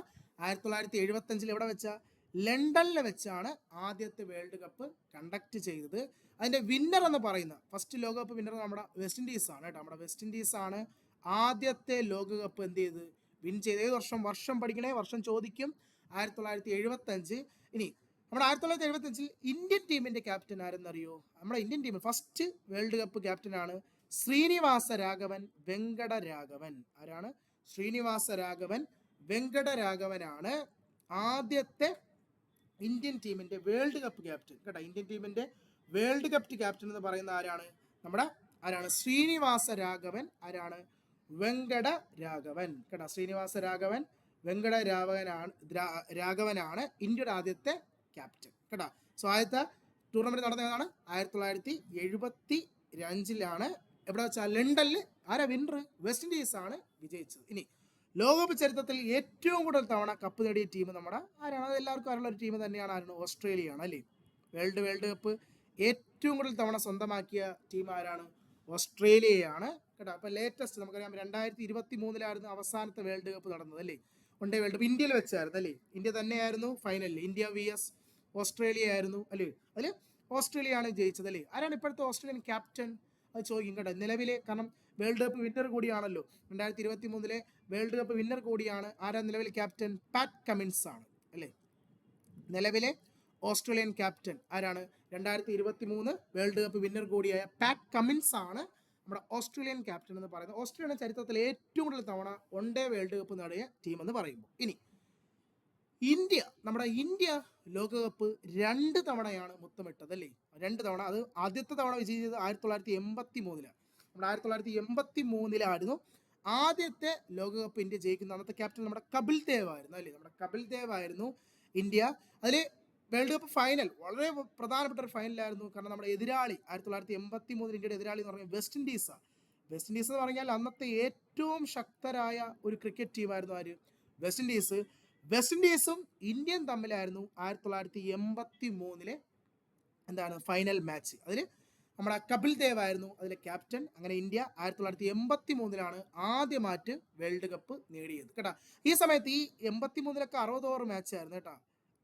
1975. എവിടെ വെച്ചാൽ? ലണ്ടനിൽ വെച്ചാണ് ആദ്യത്തെ വേൾഡ് കപ്പ് കണ്ടക്ട് ചെയ്തത്. അതിന്റെ വിന്നർ എന്ന് പറയുന്ന ഫസ്റ്റ് ലോകകപ്പ് വിന്നർ നമ്മുടെ വെസ്റ്റ് ഇൻഡീസ് ആണ് കേട്ടോ. നമ്മുടെ വെസ്റ്റ് ഇൻഡീസ് ആണ് ആദ്യത്തെ ലോകകപ്പ് എന്ത് ചെയ്ത് വിൻ ചെയ്ത്. ഏത് വർഷം പഠിക്കണേ, വർഷം ചോദിക്കും. 1975. ഇനി നമ്മുടെ 1975 ഇന്ത്യൻ ടീമിന്റെ ക്യാപ്റ്റൻ ആരെന്നറിയോ? നമ്മുടെ Indian team first world cup ക്യാപ്റ്റനാണ് ശ്രീനിവാസ രാഘവൻ വെങ്കടരാഘവൻ. ആരാണ്? ശ്രീനിവാസ രാഘവൻ വെങ്കടരാഘവനാണ് ആദ്യത്തെ ഇന്ത്യൻ ടീമിന്റെ വേൾഡ് കപ്പ് ക്യാപ്റ്റൻ കേട്ടോ. ഇന്ത്യൻ ടീമിന്റെ വേൾഡ് കപ്പ് ക്യാപ്റ്റൻ എന്ന് പറയുന്ന ആരാണ്? നമ്മുടെ ആരാണ്? ശ്രീനിവാസ രാഘവൻ. ആരാണ്? വെങ്കടരാഘവൻ കേട്ടോ. ശ്രീനിവാസ രാഘവൻ രാഘവനാണ് ഇന്ത്യയുടെ ആദ്യത്തെ ക്യാപ്റ്റൻ കേട്ടോ. സോ ആദ്യത്തെ ടൂർണമെന്റ് നടന്നതാണ് 1975. എവിടെ വെച്ചാൽ? ലണ്ടനിൽ. ആരാ വിന്നർ? വെസ്റ്റ് ഇൻഡീസ് ആണ് വിജയിച്ചത്. ഇനി ലോകകപ്പ് ചരിത്രത്തിൽ ഏറ്റവും കൂടുതൽ തവണ കപ്പ് നേടിയ ടീം നമ്മുടെ ആരാണ്? അത് എല്ലാവർക്കും അറിയുള്ള ഒരു ടീം തന്നെയാണ്. ആരാണ്? ഓസ്ട്രേലിയയാണ് അല്ലേ. വേൾഡ് കപ്പ് ഏറ്റവും കൂടുതൽ തവണ സ്വന്തമാക്കിയ ടീം ആരാണ്? ഓസ്ട്രേലിയയാണ് കേട്ടോ. അപ്പൊ ലേറ്റസ്റ്റ് നമുക്കറിയാം 2023 അവസാനത്തെ വേൾഡ് കപ്പ് നടന്നത് അല്ലേ. വൺ ഡേ വേൾഡ് കപ്പ് ഇന്ത്യയിൽ വെച്ചായിരുന്നു അല്ലേ. ഇന്ത്യ തന്നെയായിരുന്നു ഫൈനലിൽ. ഇന്ത്യ vs ഓസ്ട്രേലിയ ആയിരുന്നു അല്ലേ. അതിൽ ഓസ്ട്രേലിയ ആണ് ജയിച്ചത് അല്ലേ. ആരാണ് ഇപ്പോഴത്തെ ഓസ്ട്രേലിയൻ ക്യാപ്റ്റൻ? അത് ചോദിക്കും കേട്ടോ. നിലവിലെ, കാരണം വേൾഡ് കപ്പ് വിന്നർ കൂടിയാണല്ലോ, 2023 വേൾഡ് കപ്പ് വിന്നർ കൂടിയാണ്. ആരാ നിലവിലെ ക്യാപ്റ്റൻ? പാറ്റ് കമിൻസ് ആണ് അല്ലേ. നിലവിലെ ഓസ്ട്രേലിയൻ ക്യാപ്റ്റൻ ആരാണ്? 2023 വേൾഡ് കപ്പ് വിന്നർ കൂടിയായ പാറ്റ് കമിൻസ് ആണ് നമ്മുടെ ഓസ്ട്രേലിയൻ ക്യാപ്റ്റൻ എന്ന് പറയുന്നത്. ഓസ്ട്രേലിയൻ ചരിത്രത്തിൽ ഏറ്റവും കൂടുതൽ തവണ വൺ ഡേ വേൾഡ് കപ്പ് നേടിയ ടീം എന്ന് പറയുമ്പോൾ. ഇനി നമ്മുടെ ഇന്ത്യ ലോകകപ്പ് 2 തവണയാണ് മുത്തമിട്ടത് അല്ലേ. 2 തവണ. അത് ആദ്യത്തെ തവണ വിജയിച്ചത് 1983. നമ്മുടെ 1983 ആദ്യത്തെ ലോകകപ്പ് ഇന്ത്യ ജയിക്കുന്ന. അന്നത്തെ ക്യാപ്റ്റൻ നമ്മുടെ കപിൽ ദേവ് ആയിരുന്നു അല്ലേ. നമ്മുടെ കപിൽ ദേവ് ആയിരുന്നു ഇന്ത്യ. അതിൽ വേൾഡ് കപ്പ് ഫൈനൽ വളരെ പ്രധാനപ്പെട്ട ഒരു ഫൈനലായിരുന്നു. കാരണം നമ്മുടെ എതിരാളി 1983 ഇന്ത്യയുടെ എതിരാളി എന്ന് പറഞ്ഞാൽ വെസ്റ്റ് ഇൻഡീസാണ്. വെസ്റ്റ് ഇൻഡീസ് എന്ന് പറഞ്ഞാൽ അന്നത്തെ ഏറ്റവും ശക്തരായ ഒരു ക്രിക്കറ്റ് ടീമായിരുന്നു ആര്? West Indies. വെസ്റ്റ് ഇൻഡീസും ഇന്ത്യയും തമ്മിലായിരുന്നു 1983 എന്താണ് ഫൈനൽ മാച്ച്. അതിൽ നമ്മുടെ കപിൽ ദേവ് ആയിരുന്നു അതിലെ ക്യാപ്റ്റൻ. അങ്ങനെ ഇന്ത്യ 1983 ആദ്യമായിട്ട് വേൾഡ് കപ്പ് നേടിയത് കേട്ടോ. ഈ സമയത്ത് ഈ 83 60 ഓവർ മാച്ച് ആയിരുന്നു കേട്ടോ.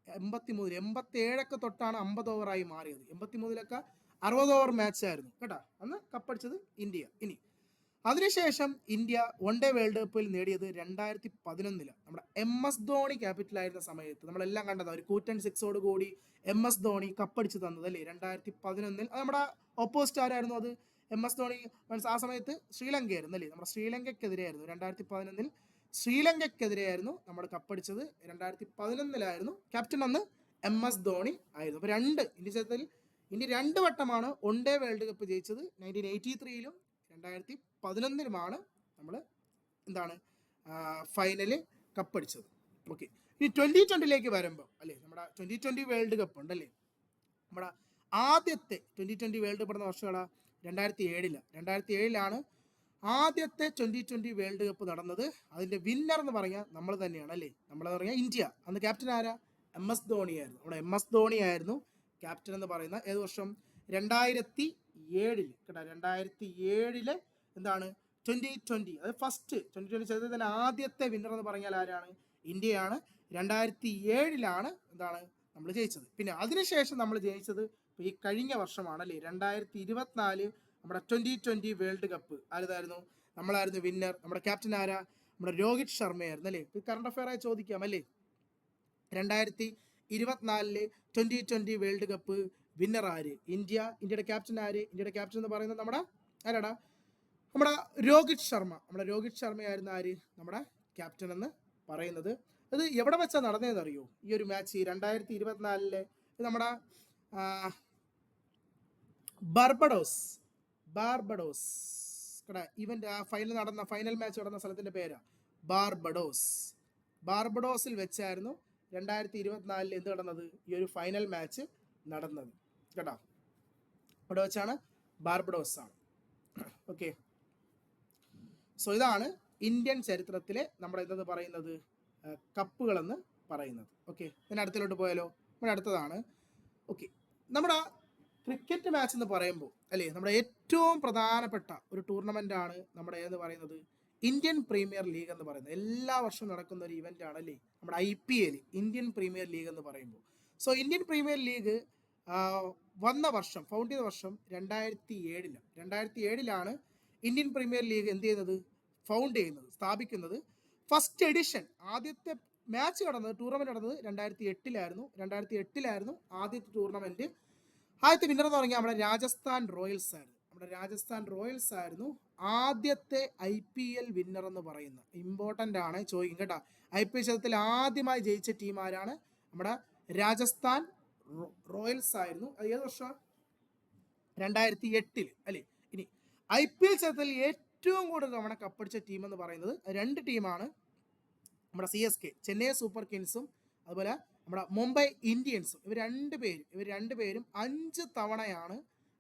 87 തൊട്ടാണ് 50 ഓവറായി മാറിയത്. 83 60 ഓവർ മാച്ച് ആയിരുന്നു കേട്ടോ. അന്ന് കപ്പടിച്ചത് ഇന്ത്യ. ഇനി അതിനുശേഷം ഇന്ത്യ വൺ ഡേ വേൾഡ് കപ്പിൽ നേടിയത് 2011 നമ്മുടെ MS ധോണി ക്യാപിറ്റലായിരുന്ന സമയത്ത്. നമ്മളെല്ലാം കണ്ടത് ഒരു കൂറ്റൻ 6ഓട് കൂടി MS ധോണി കപ്പടിച്ച് തന്നത് അല്ലേ 2011. അത് നമ്മുടെ ഓപ്പോസിറ്റ് ആരായിരുന്നു? അത് MS ധോണി ആ സമയത്ത് ശ്രീലങ്കയായിരുന്നു അല്ലേ. നമ്മുടെ ശ്രീലങ്കയ്ക്കെതിരെയായിരുന്നു 2011 ശ്രീലങ്കയ്ക്കെതിരെയായിരുന്നു നമ്മൾ കപ്പടിച്ചത്. 2011 ക്യാപ്റ്റൻ അന്ന് MS ധോണി ആയിരുന്നു. അപ്പോൾ ഇന്ത്യ ചരിത്രത്തിൽ ഇന്ത്യ 2 വട്ടമാണ് വൺ ഡേ വേൾഡ് കപ്പ് ജയിച്ചത്. 1983 2011 നമ്മൾ എന്താണ് ഫൈനല് കപ്പടിച്ചത്. ഓക്കെ, ഇനി 2020 വരുമ്പോൾ അല്ലേ, നമ്മുടെ 2020 വേൾഡ് കപ്പ് ഉണ്ടല്ലേ. നമ്മുടെ ആദ്യത്തെ 2020 വേൾഡ് കപ്പ് നടന്ന വർഷമാണ് 2007. 2007 ആദ്യത്തെ 2020 വേൾഡ് കപ്പ് നടന്നത്. അതിൻ്റെ വിന്നർ എന്ന് പറഞ്ഞാൽ നമ്മൾ തന്നെയാണ് അല്ലേ. നമ്മളെന്ന് പറഞ്ഞാൽ ഇന്ത്യ. അന്ന് ക്യാപ്റ്റൻ ആരാ? MS ധോണി ആയിരുന്നു. നമ്മുടെ MS ധോണി ആയിരുന്നു ക്യാപ്റ്റൻ എന്ന് പറയുന്ന. ഏത് വർഷം? 2007 കേട്ടോ. 2007 എന്താണ് 2020. അത് ഫസ്റ്റ് 2020 ചരിത്രത്തിലെ ആദ്യത്തെ വിന്നർ എന്ന് പറഞ്ഞാൽ ആരാണ്? ഇന്ത്യയാണ്. 2007 എന്താണ് നമ്മൾ ജയിച്ചത്. പിന്നെ അതിനുശേഷം നമ്മൾ ജയിച്ചത് ഈ കഴിഞ്ഞ വർഷമാണ് അല്ലേ, 2024 നമ്മുടെ 2020 വേൾഡ് കപ്പ്. ആരുതായിരുന്നു? നമ്മളായിരുന്നു വിന്നർ. നമ്മുടെ ക്യാപ്റ്റൻ ആരാ? നമ്മുടെ രോഹിത് ശർമ്മയായിരുന്നു അല്ലേ. കറണ്ട് അഫെയർ ആയി ചോദിക്കാം അല്ലേ. 2024 2020 വേൾഡ് കപ്പ് വിന്നർ ആര്? ഇന്ത്യയുടെ ക്യാപ്റ്റൻ ആര്? ഇന്ത്യയുടെ ക്യാപ്റ്റൻ എന്ന് പറയുന്നത് നമ്മുടെ ആരാടാ? നമ്മുടെ രോഹിത് ശർമ്മയായിരുന്നു ആര്? നമ്മുടെ ക്യാപ്റ്റൻ എന്ന് പറയുന്നത്. അത് എവിടെ വെച്ചാൽ നടന്നതെന്ന് അറിയോ? ഈ ഒരു മാച്ച് 2024 നമ്മുടെ ബാർബഡോസ് ഇവന്റ് ഫൈനൽ മാച്ച് നടന്ന സ്ഥലത്തിന്റെ പേരാ ബാർബഡോസിൽ വെച്ചായിരുന്നു 2024 എന്ത് നടന്നത്? ഈ ഒരു ഫൈനൽ മാച്ച് നടന്നത് കേട്ടോ. ഇവിടെ വെച്ചാണ്, ബാർബഡോസ് ആണ്. ഓക്കെ, സോ ഇതാണ് ഇന്ത്യൻ ചരിത്രത്തിലെ നമ്മുടെ എന്തെന്ന് പറയുന്നത്, കപ്പുകളെന്ന് പറയുന്നത്. ഓക്കെ, പിന്നെ അടുത്തിലോട്ട് പോയാലോ? നമ്മുടെ അടുത്തതാണ്. ഓക്കെ, നമ്മുടെ ക്രിക്കറ്റ് മാച്ച് എന്ന് പറയുമ്പോൾ അല്ലേ, നമ്മുടെ ഏറ്റവും പ്രധാനപ്പെട്ട ഒരു ടൂർണമെന്റ് ആണ് നമ്മുടെ എന്ന് പറയുന്നത് ഇന്ത്യൻ പ്രീമിയർ ലീഗ് എന്ന് പറയുന്നത്. എല്ലാ വർഷവും നടക്കുന്ന ഒരു ഇവന്റ് ആണ് അല്ലേ നമ്മുടെ IPL, ഇന്ത്യൻ പ്രീമിയർ ലീഗ് എന്ന് പറയുമ്പോൾ. So Indian premier league found ചെയ്ത വർഷം 2007 ഇന്ത്യൻ പ്രീമിയർ ലീഗ് എന്ത് ചെയ്യുന്നത്, സ്ഥാപിക്കുന്നത്. ഫസ്റ്റ് എഡിഷൻ, ആദ്യത്തെ മാച്ച് ടൂർണമെന്റ് നടന്നത് 2008 ആദ്യത്തെ ടൂർണമെന്റ്. ആദ്യത്തെ വിന്നർ എന്ന് പറഞ്ഞാൽ നമ്മുടെ രാജസ്ഥാൻ റോയൽസ് ആയിരുന്നു ആദ്യത്തെ IPL വിന്നർ എന്ന് പറയുന്നത്. ഇമ്പോർട്ടൻ്റ് ആണ്, ചോദിക്കും കേട്ടോ. IPL ചരിത്രത്തിൽ ആദ്യമായി ജയിച്ച ടീം ആരാണ്? നമ്മുടെ രാജസ്ഥാൻ റോയൽസ് ആയിരുന്നു. അത് ഏത് വർഷം? 2008 അല്ലേ. ഇനി IPL ചരിത്രത്തിൽ ഏറ്റവും കൂടുതൽ തവണ കപ്പടിച്ച ടീം എന്ന് പറയുന്നത് 2 ടീമാണ്. നമ്മുടെ CSK, ചെന്നൈ സൂപ്പർ കിങ്സും, അതുപോലെ നമ്മുടെ മുംബൈ ഇന്ത്യൻസും. ഇവർ രണ്ടുപേരും 5 തവണയാണ്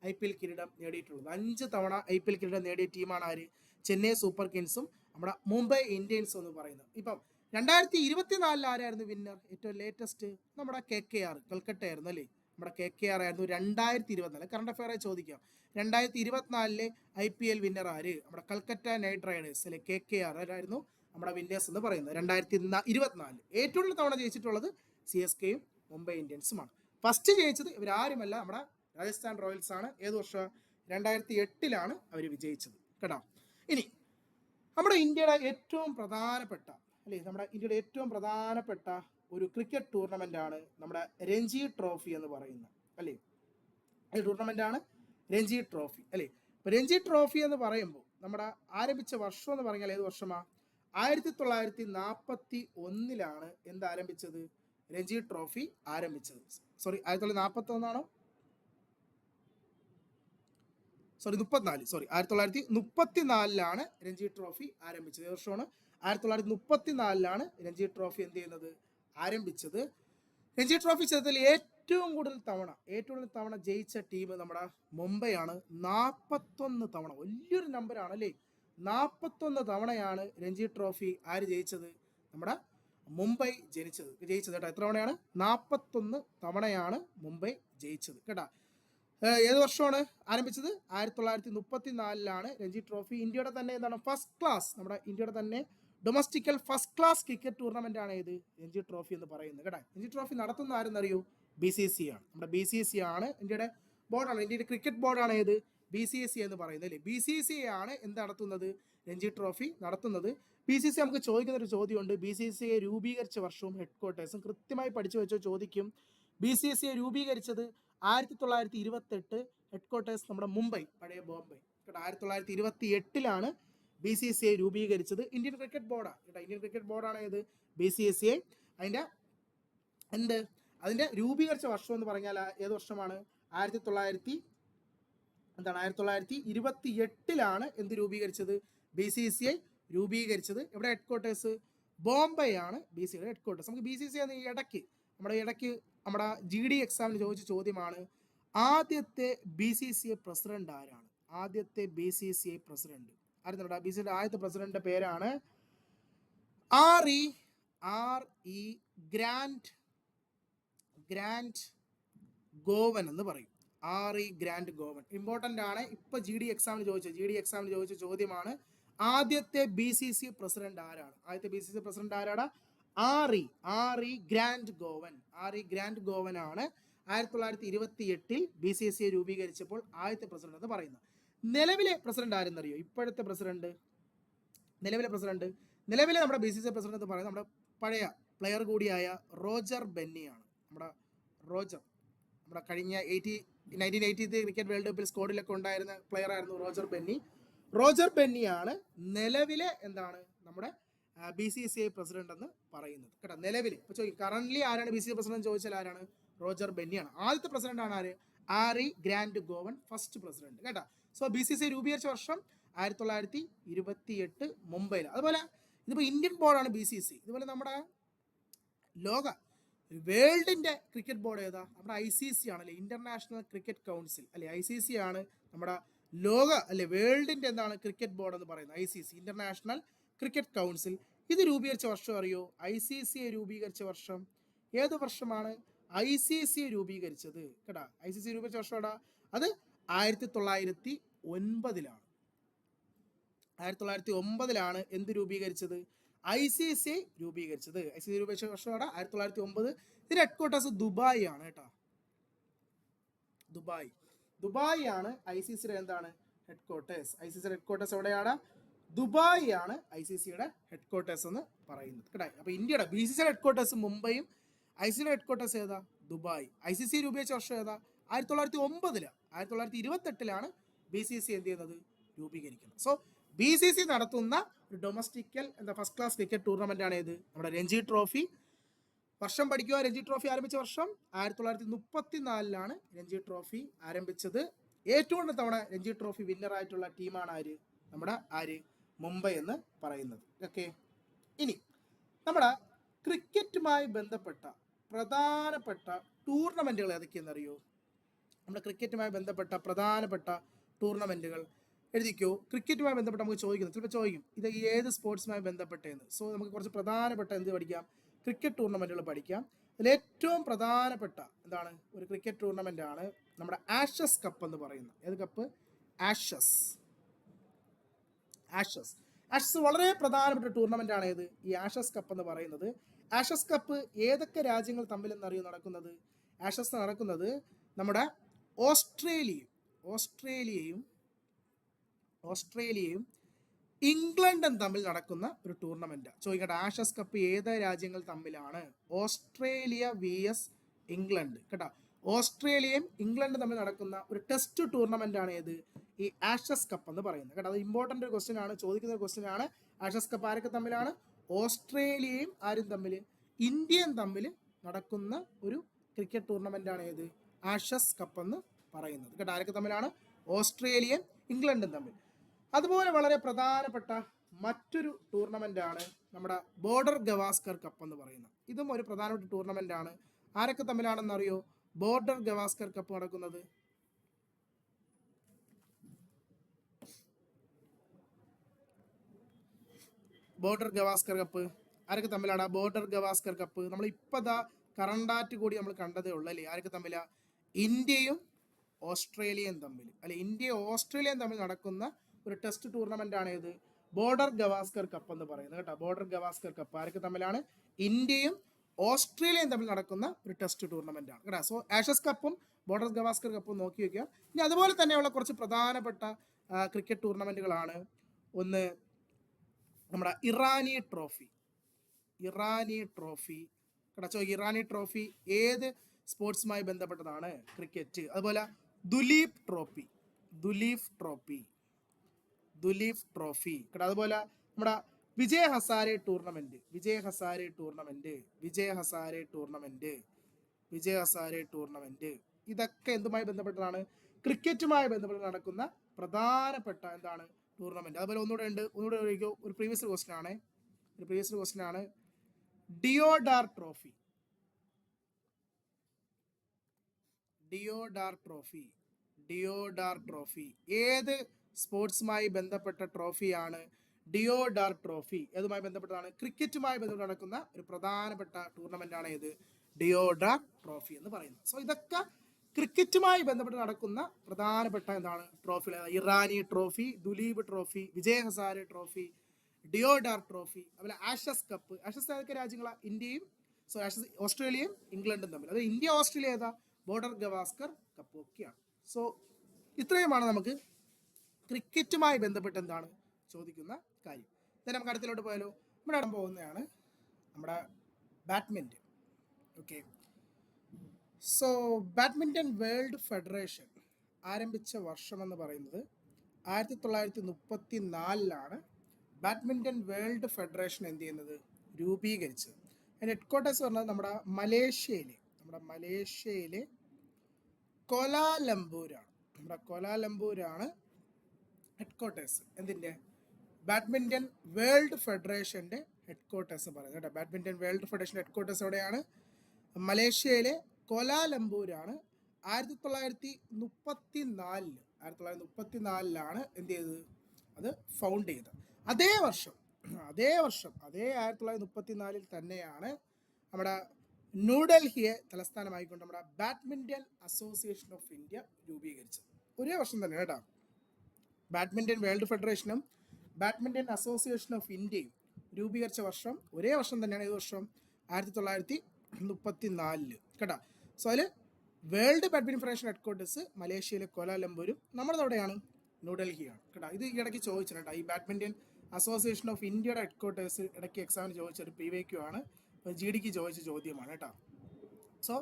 IPL കിരീടം നേടിയിട്ടുള്ളത്. 5 തവണ IPL കിരീടം നേടിയ ടീമാണ് ആര്? ചെന്നൈ സൂപ്പർ കിങ്സും നമ്മുടെ മുംബൈ ഇന്ത്യൻസും എന്ന് പറയുന്നത്. ഇപ്പം 2024 ആരായിരുന്നു വിന്നർ? ഏറ്റവും ലേറ്റസ്റ്റ് നമ്മുടെ KKR, കൽക്കട്ട ആയിരുന്നു അല്ലേ. നമ്മുടെ KKR ആയിരുന്നു 2024. കറണ്ട് അഫയർ ആയി ചോദിക്കാം. 2024 IPL വിന്നർ ആര്? നമ്മുടെ കൽക്കട്ട നൈറ്റ് റൈഡേഴ്സ് അല്ലെ, KKR ആയിരുന്നു നമ്മുടെ വിന്നേഴ്സ് എന്ന് പറയുന്നത് 2024. ഏറ്റവും കൂടുതൽ തവണ ജയിച്ചിട്ടുള്ളത് CSKയും മുംബൈ ഇന്ത്യൻസുമാണ്. ഫസ്റ്റ് ജയിച്ചത് ഇവരാരുമല്ല, നമ്മുടെ രാജസ്ഥാൻ റോയൽസ് ആണ്. ഏത് വർഷം? 2008 അവർ വിജയിച്ചത് കേട്ടോ. ഇനി നമ്മുടെ ഇന്ത്യയുടെ ഏറ്റവും പ്രധാനപ്പെട്ട ഒരു ക്രിക്കറ്റ് ടൂർണമെന്റ് ആണ് നമ്മുടെ രഞ്ജി ട്രോഫി എന്ന് പറയുന്നത് അല്ലേ. ഈ ടൂർണമെന്റ് ആണ് രഞ്ജി ട്രോഫി അല്ലേ. ഇപ്പൊ രഞ്ജി ട്രോഫി എന്ന് പറയുമ്പോൾ നമ്മുടെ ആരംഭിച്ച വർഷം എന്ന് പറഞ്ഞാൽ ഏത് വർഷമാ? 1941 എന്ത് ആരംഭിച്ചത്? രഞ്ജി ട്രോഫി ആരംഭിച്ചത്. 1941 1934 രഞ്ജി ട്രോഫി ആരംഭിച്ചത്. ഏത് വർഷമാണ്? 1934 രഞ്ജി ട്രോഫി എന്ത് ചെയ്യുന്നത്, ആരംഭിച്ചത്. രഞ്ജി ട്രോഫി ചരിത്രത്തിൽ ഏറ്റവും കൂടുതൽ തവണ ജയിച്ച ടീം നമ്മുടെ മുംബൈ ആണ്. 41 തവണ, വലിയൊരു നമ്പറാണ് അല്ലേ. 41 തവണയാണ് രഞ്ജി ട്രോഫി ആര് ജയിച്ചത്? നമ്മുടെ മുംബൈ ജയിച്ചത് കേട്ടോ. എത്ര തവണയാണ്? 41 തവണയാണ് മുംബൈ ജയിച്ചത് കേട്ടോ. ഏത് വർഷമാണ് ആരംഭിച്ചത്? 1934 രഞ്ജി ട്രോഫി. ഇന്ത്യയുടെ തന്നെ എന്താണ് ഫസ്റ്റ് ക്ലാസ്, നമ്മുടെ ഇന്ത്യയുടെ തന്നെ ഡൊമസ്റ്റിക്കൽ ഫസ്റ്റ് ക്ലാസ് ക്രിക്കറ്റ് ടൂർണമെന്റ് ആണ് ഏത്? രഞ്ജി ട്രോഫി എന്ന് പറയുന്നത് കേട്ടോ. രഞ്ജി ട്രോഫി നടത്തുന്ന ആരെന്നറിയൂ? BCCI ആണ്. നമ്മുടെ BCCI ആണ് ഇന്ത്യയുടെ ബോർഡാണ്, ഇന്ത്യയുടെ ക്രിക്കറ്റ് ബോർഡാണ് ഏത്? BCCI എന്ന് പറയുന്നത് അല്ലേ. BCCI ആണ് എന്ത് നടത്തുന്നത്? രഞ്ജി ട്രോഫി നടത്തുന്നത്. BCCI നമുക്ക് ചോദിക്കുന്ന ഒരു ചോദ്യമുണ്ട്. BCCI രൂപീകരിച്ച വർഷവും ഹെഡ്ക്വാർട്ടേഴ്സും കൃത്യമായി പഠിച്ചു വെച്ചോ ചോദിക്കും. BCCI രൂപീകരിച്ചത് 1928, ഹെഡ്ക്വാർട്ടേഴ്സ് നമ്മുടെ മുംബൈ, പഴയ ബോംബെ കേട്ടോ. 1928 BCCI രൂപീകരിച്ചത്. ഇന്ത്യൻ ക്രിക്കറ്റ് ബോർഡാണ് കേട്ടോ. ഇന്ത്യൻ ക്രിക്കറ്റ് ബോർഡാണ് ഏത്? BCCI. അതിന്റെ രൂപീകരിച്ച വർഷം എന്ന് പറഞ്ഞാൽ ഏത് വർഷമാണ്? 1928 എന്ത് രൂപീകരിച്ചത്? BCCI രൂപീകരിച്ചത്. എവിടെ ഹെഡ്ക്വാർട്ടേഴ്സ്? ബോംബെ ആണ് BCCI ഹെഡ്ക്വാർട്ടേഴ്സ്. നമുക്ക് BCCI ഇടയ്ക്ക് നമ്മുടെ GD എക്സാമിന് ചോദിച്ച ചോദ്യമാണ്. ആദ്യത്തെ BCCI പ്രസിഡന്റ് ആരാണ്? ആദ്യത്തെ BCCI പ്രസിഡന്റ് ആയിരുന്നോടാ? BCCI ആദ്യത്തെ പ്രസിഡന്റിന്റെ പേരാണ് R.E. ഗ്രാൻഡ് ഗോവൻ എന്ന് പറയും. R.E. ഗ്രാൻഡ് ഗോവൻ ഇമ്പോർട്ടന്റ് ആണ്. ഇപ്പൊ GD എക്സാമിന് ചോദിച്ച ചോദ്യമാണ്. ആദ്യത്തെ BCCI പ്രസിഡന്റ് ആരാണ്? ആരാടാ? R.E. ഗ്രാൻഡ് ഗോവൻ ആണ് 1928 BCCI രൂപീകരിച്ചപ്പോൾ ആദ്യത്തെ പ്രസിഡന്റ് എന്ന് പറയുന്നത്. നിലവിലെ പ്രസിഡന്റ് ആരെന്നറിയോ? ഇപ്പോഴത്തെ പ്രസിഡന്റ്, നിലവിലെ നമ്മുടെ BCCI പ്രസിഡന്റ് എന്ന് പറയുന്നത് നമ്മുടെ പഴയ പ്ലെയർ കൂടിയായ റോജർ ബെന്നിയാണ്. നമ്മുടെ കഴിഞ്ഞ 1980 ക്രിക്കറ്റ് വേൾഡ് കപ്പിൽ സ്ക്വാഡിലൊക്കെ ഉണ്ടായിരുന്ന പ്ലെയർ ആയിരുന്നു റോജർ ബെന്നിയാണ് നിലവിലെ എന്താണ് നമ്മുടെ BCCI പ്രസിഡന്റ് എന്ന് പറയുന്നത് കേട്ടോ. നിലവിൽ ഇപ്പോൾ ചോദിക്കും കറന്റ് ആരാണ് BCCI പ്രസിഡന്റ് ചോദിച്ചാൽ ആരാണ്? റോജർ ബെന്നിയാണ്. ആദ്യത്തെ പ്രസിഡന്റ് ആണ് ആര്? ആറി ഗ്രാൻഡ് ഗോവൻ, ഫസ്റ്റ് പ്രസിഡന്റ് കേട്ടോ. സോ BCCI രൂപീകരിച്ച വർഷം 1928 മുംബൈയിൽ. അതുപോലെ ഇതിപ്പോൾ ഇന്ത്യൻ ബോർഡാണ് BCCI. ഇതുപോലെ നമ്മുടെ വേൾഡിന്റെ ക്രിക്കറ്റ് ബോർഡ് ഏതാ? നമ്മുടെ ICC ആണല്ലേ, ഇന്റർനാഷണൽ ക്രിക്കറ്റ് കൗൺസിൽ അല്ലെ. ICC ആണ് നമ്മുടെ വേൾഡിന്റെ എന്താണ് ക്രിക്കറ്റ് ബോർഡ് എന്ന് പറയുന്നത്. ICC international cricket council. ഇത് രൂപീകരിച്ച വർഷം അറിയോ? ICCയെ രൂപീകരിച്ച വർഷം ഏത് വർഷമാണ്? ICCയെ രൂപീകരിച്ചത് കേട്ടാ. ICC രൂപീകരിച്ച വർഷം എടാ, അത് 1909 1909 എന്ത് രൂപീകരിച്ചത്? ICC രൂപീകരിച്ചത്. ICC രൂപീകരിച്ച വർഷമാണ് 1909. ഇതിന്റെ ഹെഡ്ക്വാർട്ടേഴ്സ് ദുബായ് ആണ് കേട്ടോ. ദുബായ് ആണ് ICCയുടെ എന്താണ് ഹെഡ്ക്വാർട്ടേഴ്സ്. ICCയുടെ ഹെഡ്ക്വാർട്ടേഴ്സ് എവിടെയാണ്? ദുബായ് ആണ് ICCയുടെ ഹെഡ്ക്വാർട്ടേഴ്സ് എന്ന് പറയുന്നത് കേട്ടോ. അപ്പോൾ ഇന്ത്യയുടെ BCCയുടെ ഹെഡ്ക്വാർട്ടേഴ്സ് മുംബൈയും, ICCയുടെ ഹെഡ്ക്വാർട്ടേഴ്സ് ഏതാ? ദുബായ്. ICC രൂപീകരിച്ച വർഷം ഏതാ? 1909. 1928 BCC എന്ത് ചെയ്യുന്നത്? രൂപീകരിക്കുന്നത്. സോ BCC നടത്തുന്ന ഒരു ഡൊമസ്റ്റിക്കൽ ഫസ്റ്റ് ക്ലാസ് ക്രിക്കറ്റ് ടൂർണമെന്റ് ആണ് ഏത്? നമ്മുടെ രഞ്ജി ട്രോഫി. വർഷം പഠിക്കുക. രഞ്ജി ട്രോഫി ആരംഭിച്ച വർഷം 1934 രഞ്ജി ട്രോഫി ആരംഭിച്ചത്. ഏറ്റവും കൂടുതൽ തവണ രഞ്ജി ട്രോഫി വിന്നർ ആയിട്ടുള്ള ടീമാണ് ആര്? നമ്മുടെ മുംബൈ എന്ന് പറയുന്നത്. ഓക്കെ, ഇനി നമ്മുടെ ക്രിക്കറ്റുമായി ബന്ധപ്പെട്ട പ്രധാനപ്പെട്ട ടൂർണമെന്റുകൾ ഏതൊക്കെയെന്നറിയോ? നമ്മുടെ ക്രിക്കറ്റുമായി ബന്ധപ്പെട്ട പ്രധാനപ്പെട്ട ടൂർണമെന്റുകൾ എഴുതിക്കോ. ക്രിക്കറ്റുമായി ബന്ധപ്പെട്ട് നമുക്ക് ചോദിക്കുന്നത്, ചിലപ്പോൾ ചോദിക്കും ഇത് ഏത് സ്പോർട്സുമായി ബന്ധപ്പെട്ടതെന്ന്. സോ നമുക്ക് കുറച്ച് പ്രധാനപ്പെട്ട എന്ത് പഠിക്കാം? ക്രിക്കറ്റ് ടൂർണമെന്റുകൾ പഠിക്കാം. അതിൽ ഏറ്റവും പ്രധാനപ്പെട്ട എന്താണ് ഒരു ക്രിക്കറ്റ് ടൂർണമെന്റ് ആണ് നമ്മുടെ ആഷസ് കപ്പ് എന്ന് പറയുന്നത്. ഏത് കപ്പ്? ആഷസ് വളരെ പ്രധാനപ്പെട്ട ടൂർണമെന്റ് ആണ് ഏത്? ഈ ആഷസ് കപ്പ് എന്ന് പറയുന്നത്. ആഷസ് കപ്പ് ഏതൊക്കെ രാജ്യങ്ങൾ തമ്മിലെന്നറിയോ നടക്കുന്നത്? ആഷസ് നടക്കുന്നത് നമ്മുടെ ഓസ്ട്രേലിയയും ഇംഗ്ലണ്ടും തമ്മിൽ നടക്കുന്ന ഒരു ടൂർണമെന്റ്. ചോദിക്കട്ടെ, ആഷസ് കപ്പ് ഏത് രാജ്യങ്ങൾ തമ്മിലാണ്? ഓസ്ട്രേലിയ vs ഇംഗ്ലണ്ട് കേട്ടോ. ഓസ്ട്രേലിയയും ഇംഗ്ലണ്ടും തമ്മിൽ നടക്കുന്ന ഒരു ടെസ്റ്റ് ടൂർണമെന്റ് ആണ് ഏത്? ഈ ആഷസ് കപ്പ് എന്ന് പറയുന്നത് കേട്ടോ. അത് ഇമ്പോർട്ടന്റ് ഒരു ക്വസ്റ്റ്യൻ ആണ്, ചോദിക്കുന്ന ഒരു ക്വസ്റ്റ്യൻ ആണ്. ആഷസ് കപ്പ് ആരൊക്കെ തമ്മിലാണ്? ഓസ്ട്രേലിയയും ആരും തമ്മിൽ? ഇന്ത്യയും തമ്മിൽ നടക്കുന്ന ഒരു ക്രിക്കറ്റ് ടൂർണമെന്റ് ആണ് ഏത്? ആഷസ് കപ്പ് എന്ന് പറയുന്നത് കേട്ടോ. ആരൊക്കെ തമ്മിലാണ്? ഓസ്ട്രേലിയയും ഇംഗ്ലണ്ടും തമ്മിൽ. അതുപോലെ വളരെ പ്രധാനപ്പെട്ട മറ്റൊരു ടൂർണമെന്റ് ആണ് നമ്മുടെ ബോർഡർ ഗവാസ്കർ കപ്പ് എന്ന് പറയുന്നത്. ഇതും ഒരു പ്രധാനപ്പെട്ട ടൂർണമെന്റ് ആണ്. ആരൊക്കെ തമ്മിലാണെന്ന് അറിയോ ബോർഡർ ഗവാസ്കർ കപ്പ് നടക്കുന്നത്? ബോർഡർ ഗവാസ്കർ കപ്പ് ആരൊക്കെ തമ്മിലാണ്? ബോർഡർ ഗവാസ്കർ കപ്പ് നമ്മൾ ഇപ്പതാ കറണ്ടാറ്റ് കൂടി നമ്മൾ കണ്ടതേ ഉള്ളൂ അല്ലേ. ആരൊക്കെ തമ്മിലാ? ഇന്ത്യയും ഓസ്ട്രേലിയയും തമ്മിൽ അല്ലെ. ഇന്ത്യയും ഓസ്ട്രേലിയയും തമ്മിൽ നടക്കുന്ന ഒരു ടെസ്റ്റ് ടൂർണമെന്റ് ആണ് ഏത്? ബോർഡർ ഗവാസ്കർ കപ്പ് എന്ന് പറയുന്നത് കേട്ടോ. ബോർഡർ ഗവാസ്കർ കപ്പ് ആരൊക്കെ തമ്മിലാണ്? ഇന്ത്യയും ഓസ്ട്രേലിയയും തമ്മിൽ നടക്കുന്ന ഒരു ടെസ്റ്റ് ടൂർണമെന്റ് ആണ് കേട്ടോ. സോ ആഷസ് കപ്പും ബോർഡർ ഗവാസ്കർ കപ്പും നോക്കി വയ്ക്കുക. ഇനി അതുപോലെ തന്നെയുള്ള കുറച്ച് പ്രധാനപ്പെട്ട ക്രിക്കറ്റ് ടൂർണമെന്റുകളാണ്. ഒന്ന് നമ്മുടെ ഇറാനി ട്രോഫി കേട്ടോ. ഇറാനി ട്രോഫി ഏത് സ്പോർട്സുമായി ബന്ധപ്പെട്ടതാണ്? ക്രിക്കറ്റ്. അതുപോലെ ദുലീപ് ട്രോഫി കേട്ടോ. അതുപോലെ നമ്മുടെ വിജയ് ഹസാരെ ടൂർണമെന്റ് ഇതൊക്കെ എന്തുമായി ബന്ധപ്പെട്ടതാണ്? ക്രിക്കറ്റുമായി ബന്ധപ്പെട്ട് നടക്കുന്ന പ്രധാനപ്പെട്ട എന്താണ് ടൂർണമെന്റ്. അതുപോലെ ഒന്നുകൂടെ ഒരു പ്രീവിയസ് ക്വസ്റ്റ്യൻ ആണ് ഡിയോഡാർ ട്രോഫി ഏത് സ്പോർട്സുമായി ബന്ധപ്പെട്ട ട്രോഫിയാണ്? ഡിയോഡാർ ട്രോഫി ഏതുമായി ബന്ധപ്പെട്ടതാണ്? ക്രിക്കറ്റുമായി ബന്ധപ്പെട്ട് നടക്കുന്ന ഒരു പ്രധാനപ്പെട്ട ടൂർണമെന്റ് ആണ് ഏത്? ഡിയോഡാർ ട്രോഫി എന്ന് പറയുന്നത്. സോ ഇതൊക്കെ ക്രിക്കറ്റുമായി ബന്ധപ്പെട്ട് നടക്കുന്ന പ്രധാനപ്പെട്ട എന്താണ് ട്രോഫികൾ. Irani trophy, Duleep trophy, Vijay Hazare trophy, Deodhar trophy, അതുപോലെ ആഷസ് കപ്പ്. ആഷസ് ഏതൊക്കെ രാജ്യങ്ങളാണ്? ഇന്ത്യയും ഓസ്ട്രേലിയയും ഇംഗ്ലണ്ടും തമ്മിൽ. അത് ഇന്ത്യ ഓസ്ട്രേലിയ ഏതാ? ബോർഡർ ഗവാസ്കർ കപ്പ് ഒക്കെയാണ്. സോ ഇത്രയുമാണ് നമുക്ക് ക്രിക്കറ്റുമായി ബന്ധപ്പെട്ട് എന്താണ് ചോദിക്കുന്ന കാര്യം. then നമുക്ക് അടുത്തിലോട്ട് പോയാലോ. നമ്മുടെ പോകുന്നതാണ് നമ്മുടെ badminton. Okay, so badminton world federation ആരംഭിച്ച വർഷമെന്ന് പറയുന്നത് 1934 ബാഡ്മിൻ്റൺ വേൾഡ് ഫെഡറേഷൻ എന്ത് ചെയ്യുന്നത്, രൂപീകരിച്ചത്. അതിൻ്റെ ഹെഡ്ക്വാർട്ടേഴ്സ് പറഞ്ഞത് നമ്മുടെ മലേഷ്യയിലെ കോലാലംപൂരാണ് ഹെഡ്ക്വാർട്ടേഴ്സ്. എന്തിൻ്റെ? ബാഡ്മിൻ്റൺ വേൾഡ് ഫെഡറേഷൻ്റെ ഹെഡ്ക്വാർട്ടേഴ്സ് പറയുന്നത് കേട്ടോ. ബാഡ്മിൻ്റൺ വേൾഡ് ഫെഡറേഷൻ ഹെഡ്ക്വാർട്ടേഴ്സ് എവിടെയാണ്? മലേഷ്യയിലെ കോലാലംപൂരാണ്. 1934 എന്ത് ചെയ്തത്, അത് ഫൗണ്ട് ചെയ്തത്. അതേ വർഷം 1934 തന്നെയാണ് നമ്മുടെ ന്യൂഡൽഹിയെ തലസ്ഥാനമായിക്കൊണ്ട് നമ്മുടെ ബാഡ്മിൻ്റൺ അസോസിയേഷൻ ഓഫ് ഇന്ത്യ രൂപീകരിച്ചത്. ഒരേ വർഷം തന്നെ കേട്ടോ. ബാഡ്മിൻ്റൺ വേൾഡ് ഫെഡറേഷനും ബാഡ്മിൻ്റൺ അസോസിയേഷൻ ഓഫ് ഇന്ത്യയും രൂപീകരിച്ച വർഷം ഒരേ വർഷം തന്നെയാണ്. ഏത് വർഷം? 1934 കേട്ടോ. സോ അതിൽ വേൾഡ് ബാഡ്മിൻ്റൺ ഫെഡറേഷൻ ഹെഡ്ക്വാർട്ടേഴ്സ് മലേഷ്യയിലെ കോലാലംപൂരും നമ്മുടെ എവിടെയാണ്? ന്യൂഡൽഹിയാണ് കേട്ടോ. ഇത് ഇടയ്ക്ക് ചോദിച്ചിട്ടുണ്ട്. ഈ ബാഡ്മിൻ്റൺ അസോസിയേഷൻ ഓഫ് ഇന്ത്യയുടെ ഹെഡ്ക്വാർട്ടേഴ്സ് ഇടയ്ക്ക് എക്സാമിന് ചോദിച്ചൊരു PYQ ആണ്, GD ചോദിച്ച ചോദ്യമാണ് കേട്ടോ. സോ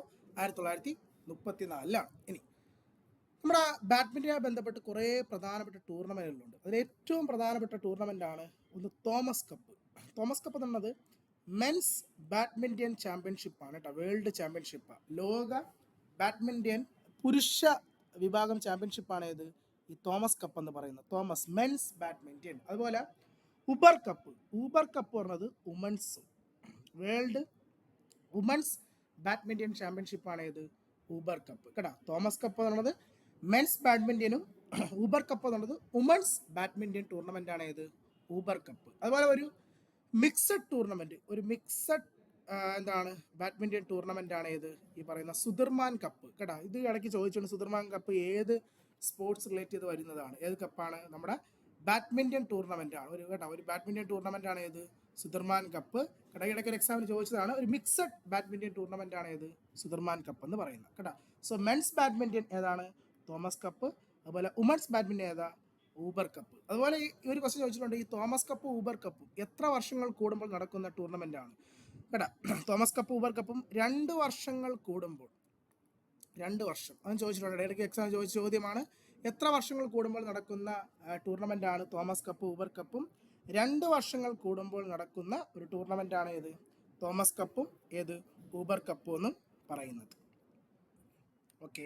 1934. ഇനി നമ്മുടെ ബാഡ്മിൻ്റനുമായി ബന്ധപ്പെട്ട് കുറേ പ്രധാനപ്പെട്ട ടൂർണമെൻറ്റുകളുണ്ട്. അതിൽ ഏറ്റവും പ്രധാനപ്പെട്ട ടൂർണമെൻ്റാണ് ഒന്ന് തോമസ് കപ്പ്. തോമസ് കപ്പ് എന്നുള്ളത് മെൻസ് ബാഡ്മിൻ്റൺ ചാമ്പ്യൻഷിപ്പാണ് കേട്ടോ. വേൾഡ് ചാമ്പ്യൻഷിപ്പാണ്. ലോക ബാഡ്മിൻ്റൺ പുരുഷ വിഭാഗം ചാമ്പ്യൻഷിപ്പാണ് ഏത്? ഈ തോമസ് കപ്പ് എന്ന് പറയുന്നത്. Thomas men's badminton. അതുപോലെ ഊബർ കപ്പ് പറഞ്ഞത് വുമൻസ് വേൾഡ് വുമൻസ് ബാഡ്മിൻ്റൺ ചാമ്പ്യൻഷിപ്പാണ് ഏത്? ഊബർ കപ്പ് കേട്ടോ. തോമസ് കപ്പ് എന്നുള്ളത് മെൻസ് ബാഡ്മിൻ്റനും ഊബർ കപ്പ് എന്നുള്ളത് വുമൻസ് ബാഡ്മിൻ്റൺ ടൂർണമെൻ്റാണ് ഏത്? Uber cup. അതുപോലെ ഒരു മിക്സഡ് ടൂർണമെൻറ്റ്, ബാഡ്മിൻ്റൺ ടൂർണമെൻ്റാണ് ഏത്? ഈ പറയുന്ന സുധർമാൻ കപ്പ് കേട്ടോ. ഇത് ഇടയ്ക്ക് ചോദിച്ചിട്ടുണ്ട്. സുധർമാൻ കപ്പ് ഏത് സ്പോർട്സ് റിലേറ്റ് ചെയ്ത് വരുന്നതാണ്? ഏത് കപ്പാണ്? നമ്മുടെ ബാഡ്മിൻ്റൺ ടൂർണമെൻ്റാണ് ഒരു ബാഡ്മിൻ്റൺ ടൂർണമെൻ്റാണ് ഏത്? സുധർമാൻ കപ്പ്. ഇടയ്ക്ക് എക്സാമിന് ചോദിച്ചതാണ്. ഒരു മിക്സഡ് ബാഡ്മിൻ്റൺ ടൂർണമെൻ്റാണ് ഏത്? സുധർമാൻ കപ്പ് എന്ന് പറയുന്നത് കേട്ടോ. സോ മെൻസ് ബാഡ്മിൻ്റൺ ഏതാണ്? Thomas cup. അതുപോലെ വുമൻസ് ബാഡ്മിൻ്റൺ ഏതാ? Uber cup. അതുപോലെ ഈ ഒരു ക്വസ്റ്റ്യൻ ചോദിച്ചിട്ടുണ്ട്. ഈ തോമസ് കപ്പ് ഊബർ കപ്പും എത്ര വർഷങ്ങൾ കൂടുമ്പോൾ നടക്കുന്ന ടൂർണമെൻ്റാണ് കേട്ടോ. തോമസ് കപ്പ് ഊബർ കപ്പും 2 വർഷങ്ങൾ കൂടുമ്പോൾ, 2 വർഷം അതും ചോദിച്ചിട്ടുണ്ട്. ഇടയ്ക്ക് എക്സാം ചോദിച്ച ചോദ്യമാണ്. എത്ര വർഷങ്ങൾ കൂടുമ്പോൾ നടക്കുന്ന ടൂർണമെൻ്റാണ് തോമസ് കപ്പ് ഊബർ കപ്പും? 2 വർഷങ്ങൾ കൂടുമ്പോൾ നടക്കുന്ന ഒരു ടൂർണമെൻ്റാണ് ഏത്? തോമസ് കപ്പും ഏത്? ഊബർ കപ്പും എന്നും പറയുന്നത്. ഓക്കെ,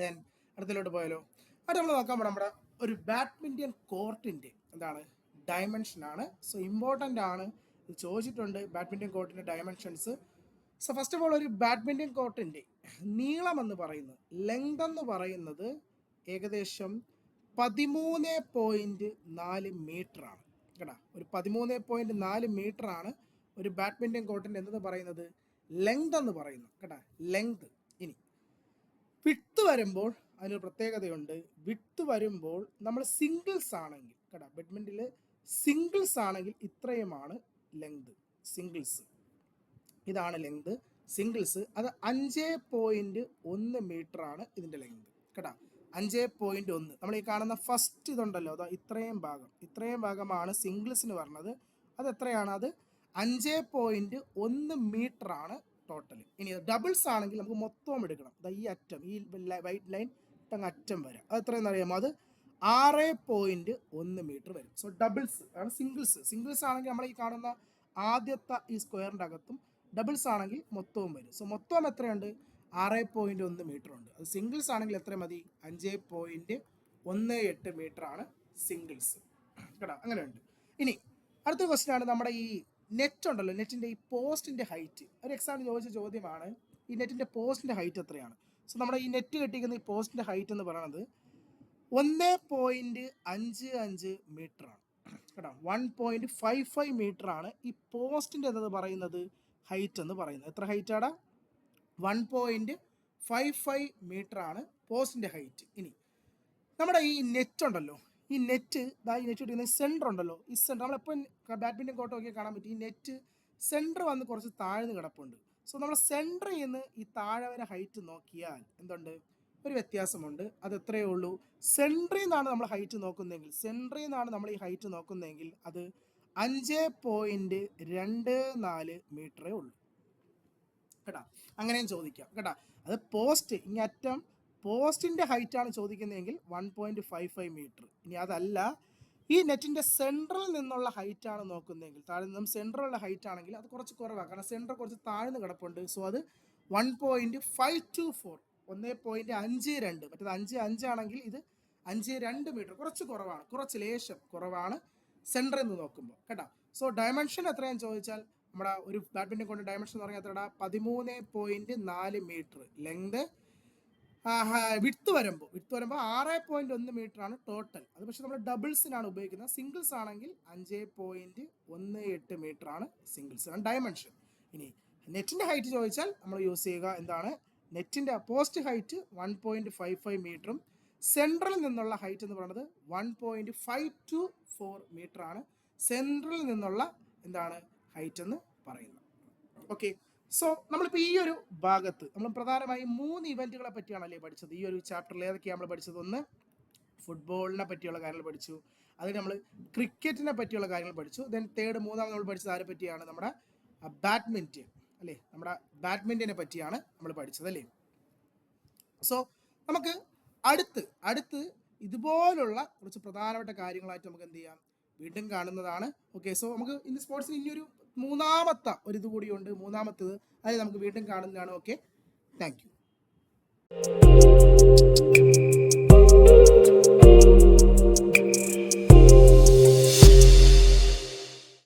ദെൻ അടുത്തിലോട്ട് പോയാലോ. അടുത്ത നമ്മൾ നോക്കാൻ നമ്മുടെ ഒരു ബാഡ്മിൻ്റൺ കോർട്ടിൻ്റെ ഡയമെൻഷനാണ്. സോ ഇമ്പോർട്ടൻ്റ് ആണ്, ഇത് ചോദിച്ചിട്ടുണ്ട് ബാഡ്മിൻ്റൺ കോർട്ടിൻ്റെ dimensions. So first of all ഒരു ബാഡ്മിൻ്റൺ കോർട്ടിൻ്റെ നീളം എന്ന് പറയുന്നത്, ലെങ്ത് എന്ന് പറയുന്നത് ഏകദേശം 13.4 മീറ്ററാണ് കേട്ടോ. ഒരു 13.4 മീറ്ററാണ് ഒരു ബാഡ്മിൻ്റൺ കോർട്ടിൻ്റെ എന്തെന്ന് പറയുന്നത്, ലെങ്ത് എന്ന് പറയുന്നത് കേട്ടോ. ലെങ്ത്. ഇനി വിഡ്ത്ത് വരുമ്പോൾ അതിനൊരു പ്രത്യേകതയുണ്ട്. വിഡ്ത്ത് വരുമ്പോൾ നമ്മൾ സിംഗിൾസ് ആണെങ്കിൽ കേട്ടോ, ബാഡ്മിൻ്റണിൽ സിംഗിൾസ് ആണെങ്കിൽ ഇത്രയുമാണ് ലെങ്ത്. സിംഗിൾസ് ഇതാണ് ലെങ്ത്. സിംഗിൾസ് അത് 5.1 മീറ്ററാണ് ഇതിൻ്റെ ലെങ്ത് കേട്ടോ. 5.1. നമ്മൾ ഈ കാണുന്ന ഫസ്റ്റ് ഇതുണ്ടല്ലോ, അതാ ഇത്രയും ഭാഗമാണ് സിംഗിൾസിന് പറഞ്ഞത്. അത് എത്രയാണ്? അത് 5.1 മീറ്ററാണ് ടോട്ടൽ. ഇനി ഡബിൾസ് ആണെങ്കിൽ നമുക്ക് മൊത്തം എടുക്കണം. ഈ അറ്റം, ഈ വൈറ്റ് ലൈൻ അങ്ങ് അറ്റം വരാം. അത് എത്രയെന്ന് അറിയാമോ? അത് 6.1 മീറ്റർ വരും. സോ ഡബിൾസ് ആണ് സിംഗിൾസ് ആണെങ്കിൽ നമ്മൾ ഈ കാണുന്ന ആദ്യത്തെ ഈ സ്ക്വയറിൻ്റെ അകത്തും, ഡബിൾസ് ആണെങ്കിൽ മൊത്തവും വരും. സോ മൊത്തം എത്രയുണ്ട്? 6.1 മീറ്റർ ഉണ്ട്. അത് സിംഗിൾസ് ആണെങ്കിൽ എത്ര മതി? 5.18 മീറ്റർ ആണ് സിംഗിൾസ് കേട്ടോ. അങ്ങനെയുണ്ട്. ഇനി അടുത്ത ക്വസ്റ്റ്യൻ ആണ് നമ്മുടെ ഈ നെറ്റ് ഉണ്ടല്ലോ, നെറ്റിൻ്റെ ഈ പോസ്റ്റിൻ്റെ ഹൈറ്റ്. ഒരു എക്സാമിന് ചോദിച്ച ചോദ്യമാണ്, ഈ നെറ്റിൻ്റെ പോസ്റ്റിൻ്റെ ഹൈറ്റ് എത്രയാണ്? സോ നമ്മുടെ ഈ നെറ്റ് കെട്ടിക്കുന്ന ഈ പോസ്റ്റിൻ്റെ ഹൈറ്റ് എന്ന് പറയുന്നത് 1.55 മീറ്ററാണ് കേട്ടോ. 1.55 മീറ്ററാണ് ഈ പോസ്റ്റിൻ്റെ എന്ന് പറയുന്നത് ഹൈറ്റ് എന്ന് പറയുന്നത്. എത്ര ഹൈറ്റാടാ? 1.55 മീറ്ററാണ് പോസ്റ്റിൻ്റെ ഹൈറ്റ്. ഇനി നമ്മുടെ ഈ നെറ്റ് ഉണ്ടല്ലോ, ഈ നെറ്റ് കിട്ടുന്ന സെൻറ്റർ ഉണ്ടല്ലോ, ഈ സെൻറ്റർ നമ്മളെപ്പോൾ ബാഡ്മിൻ്റൺ കോർട്ട് ഒക്കെ കാണാൻ പറ്റും. ഈ നെറ്റ് സെൻറ്റർ വന്ന് കുറച്ച് താഴ്ന്ന് കിടപ്പുണ്ട്. സോ നമ്മൾ സെൻറ്ററിൽ നിന്ന് ഈ താഴെ വരെ ഹൈറ്റ് നോക്കിയാൽ എന്തുണ്ട്? ഒരു വ്യത്യാസമുണ്ട്. അത് എത്രയേ ഉള്ളൂ? സെൻറ്ററിൽ നിന്നാണ് നമ്മൾ ഹൈറ്റ് നോക്കുന്നതെങ്കിൽ അത് 5.24 മീറ്ററേ ഉള്ളൂ കേട്ടാ. അങ്ങനെയും ചോദിക്കാം കേട്ടാ. അത് പോസ്റ്റ് ഇങ്ങറ്റം പോസ്റ്റിൻ്റെ ഹൈറ്റാണ് ചോദിക്കുന്നതെങ്കിൽ 1.55 മീറ്റർ. ഇനി അതല്ല ഈ നെറ്റിൻ്റെ സെൻട്രൽ നിന്നുള്ള ഹൈറ്റാണ് നോക്കുന്നതെങ്കിൽ, താഴെ നിന്നും സെൻട്രലുള്ള ഹൈറ്റ് ആണെങ്കിൽ അത് കുറച്ച് കുറവാണ്, കാരണം സെൻട്രൽ കുറച്ച് താഴ്ന്ന് കിടപ്പുണ്ട്. സോ അത് 1.524, 1.52. മറ്റേത് 5.5 ആണെങ്കിൽ ഇത് 5.2 മീറ്റർ, കുറച്ച് കുറവാണ്, കുറച്ച് ലേശം കുറവാണ് സെൻട്രിൽ നിന്ന് നോക്കുമ്പോൾ കേട്ടോ. സോ ഡയമെൻഷൻ എത്രയാണെന്ന് ചോദിച്ചാൽ നമ്മുടെ ഒരു ബാഡ്മിൻ്റൺ കൊണ്ട് ഡയമെൻഷൻ എന്ന് പറഞ്ഞാൽ എത്രടാ, 13.4 മീറ്റർ ലെങ്ത്. വിട്ത്ത് വരുമ്പോൾ 6.1 മീറ്റർ ആണ് ടോട്ടൽ. അത് പക്ഷേ നമ്മൾ ഡബിൾസിനാണ് ഉപയോഗിക്കുന്നത്. സിംഗിൾസ് ആണെങ്കിൽ 5.18 മീറ്റർ ആണ് സിംഗിൾസിനാണ് ഡയമെൻഷൻ. ഇനി നെറ്റിൻ്റെ ഹൈറ്റ് ചോദിച്ചാൽ നമ്മൾ യൂസ് ചെയ്യുക എന്താണ്, നെറ്റിൻ്റെ പോസ്റ്റ് ഹൈറ്റ് 1.55 മീറ്ററും സെൻട്രൽ നിന്നുള്ള ഹൈറ്റ് എന്ന് പറയുന്നത് 1.524 മീറ്റർ ആണ് സെൻട്രൽ നിന്നുള്ള എന്താണ് ഹൈറ്റ് എന്ന് പറയുന്നത്. ഓക്കെ. സോ നമ്മളിപ്പോൾ ഈ ഒരു ഭാഗത്ത് നമ്മൾ പ്രധാനമായും 3 ഇവൻറ്റുകളെ പറ്റിയാണല്ലേ പഠിച്ചത് ഈ ഒരു ചാപ്റ്ററിൽ. ഏതൊക്കെയാണ് നമ്മൾ പഠിച്ചത്? ഒന്ന് ഫുട്ബോളിനെ പറ്റിയുള്ള കാര്യങ്ങൾ പഠിച്ചു, അതിന് നമ്മൾ ക്രിക്കറ്റിനെ പറ്റിയുള്ള കാര്യങ്ങൾ പഠിച്ചു. ദെൻ മൂന്നാമത് നമ്മൾ പഠിച്ചത് ആരെ പറ്റിയാണ്? നമ്മുടെ ബാഡ്മിൻ്റൺ അല്ലേ, നമ്മുടെ ബാഡ്മിൻ്റനെ പറ്റിയാണ് നമ്മൾ പഠിച്ചത് അല്ലേ. സോ നമുക്ക് അടുത്ത് ഇതുപോലുള്ള കുറച്ച് പ്രധാനപ്പെട്ട കാര്യങ്ങളായിട്ട് നമുക്ക് എന്ത് ചെയ്യാം, വീണ്ടും കാണുന്നതാണ്. ഓക്കെ. സോ നമുക്ക് ഇന്ന് സ്പോർട്സിന് ഇനിയൊരു മൂന്നാമത്തെ ഒരു ഇത് കൂടിയുണ്ട്, മൂന്നാമത്തത് അത് നമുക്ക് വീണ്ടും കാണുന്നതാണ്. Okay, thank you.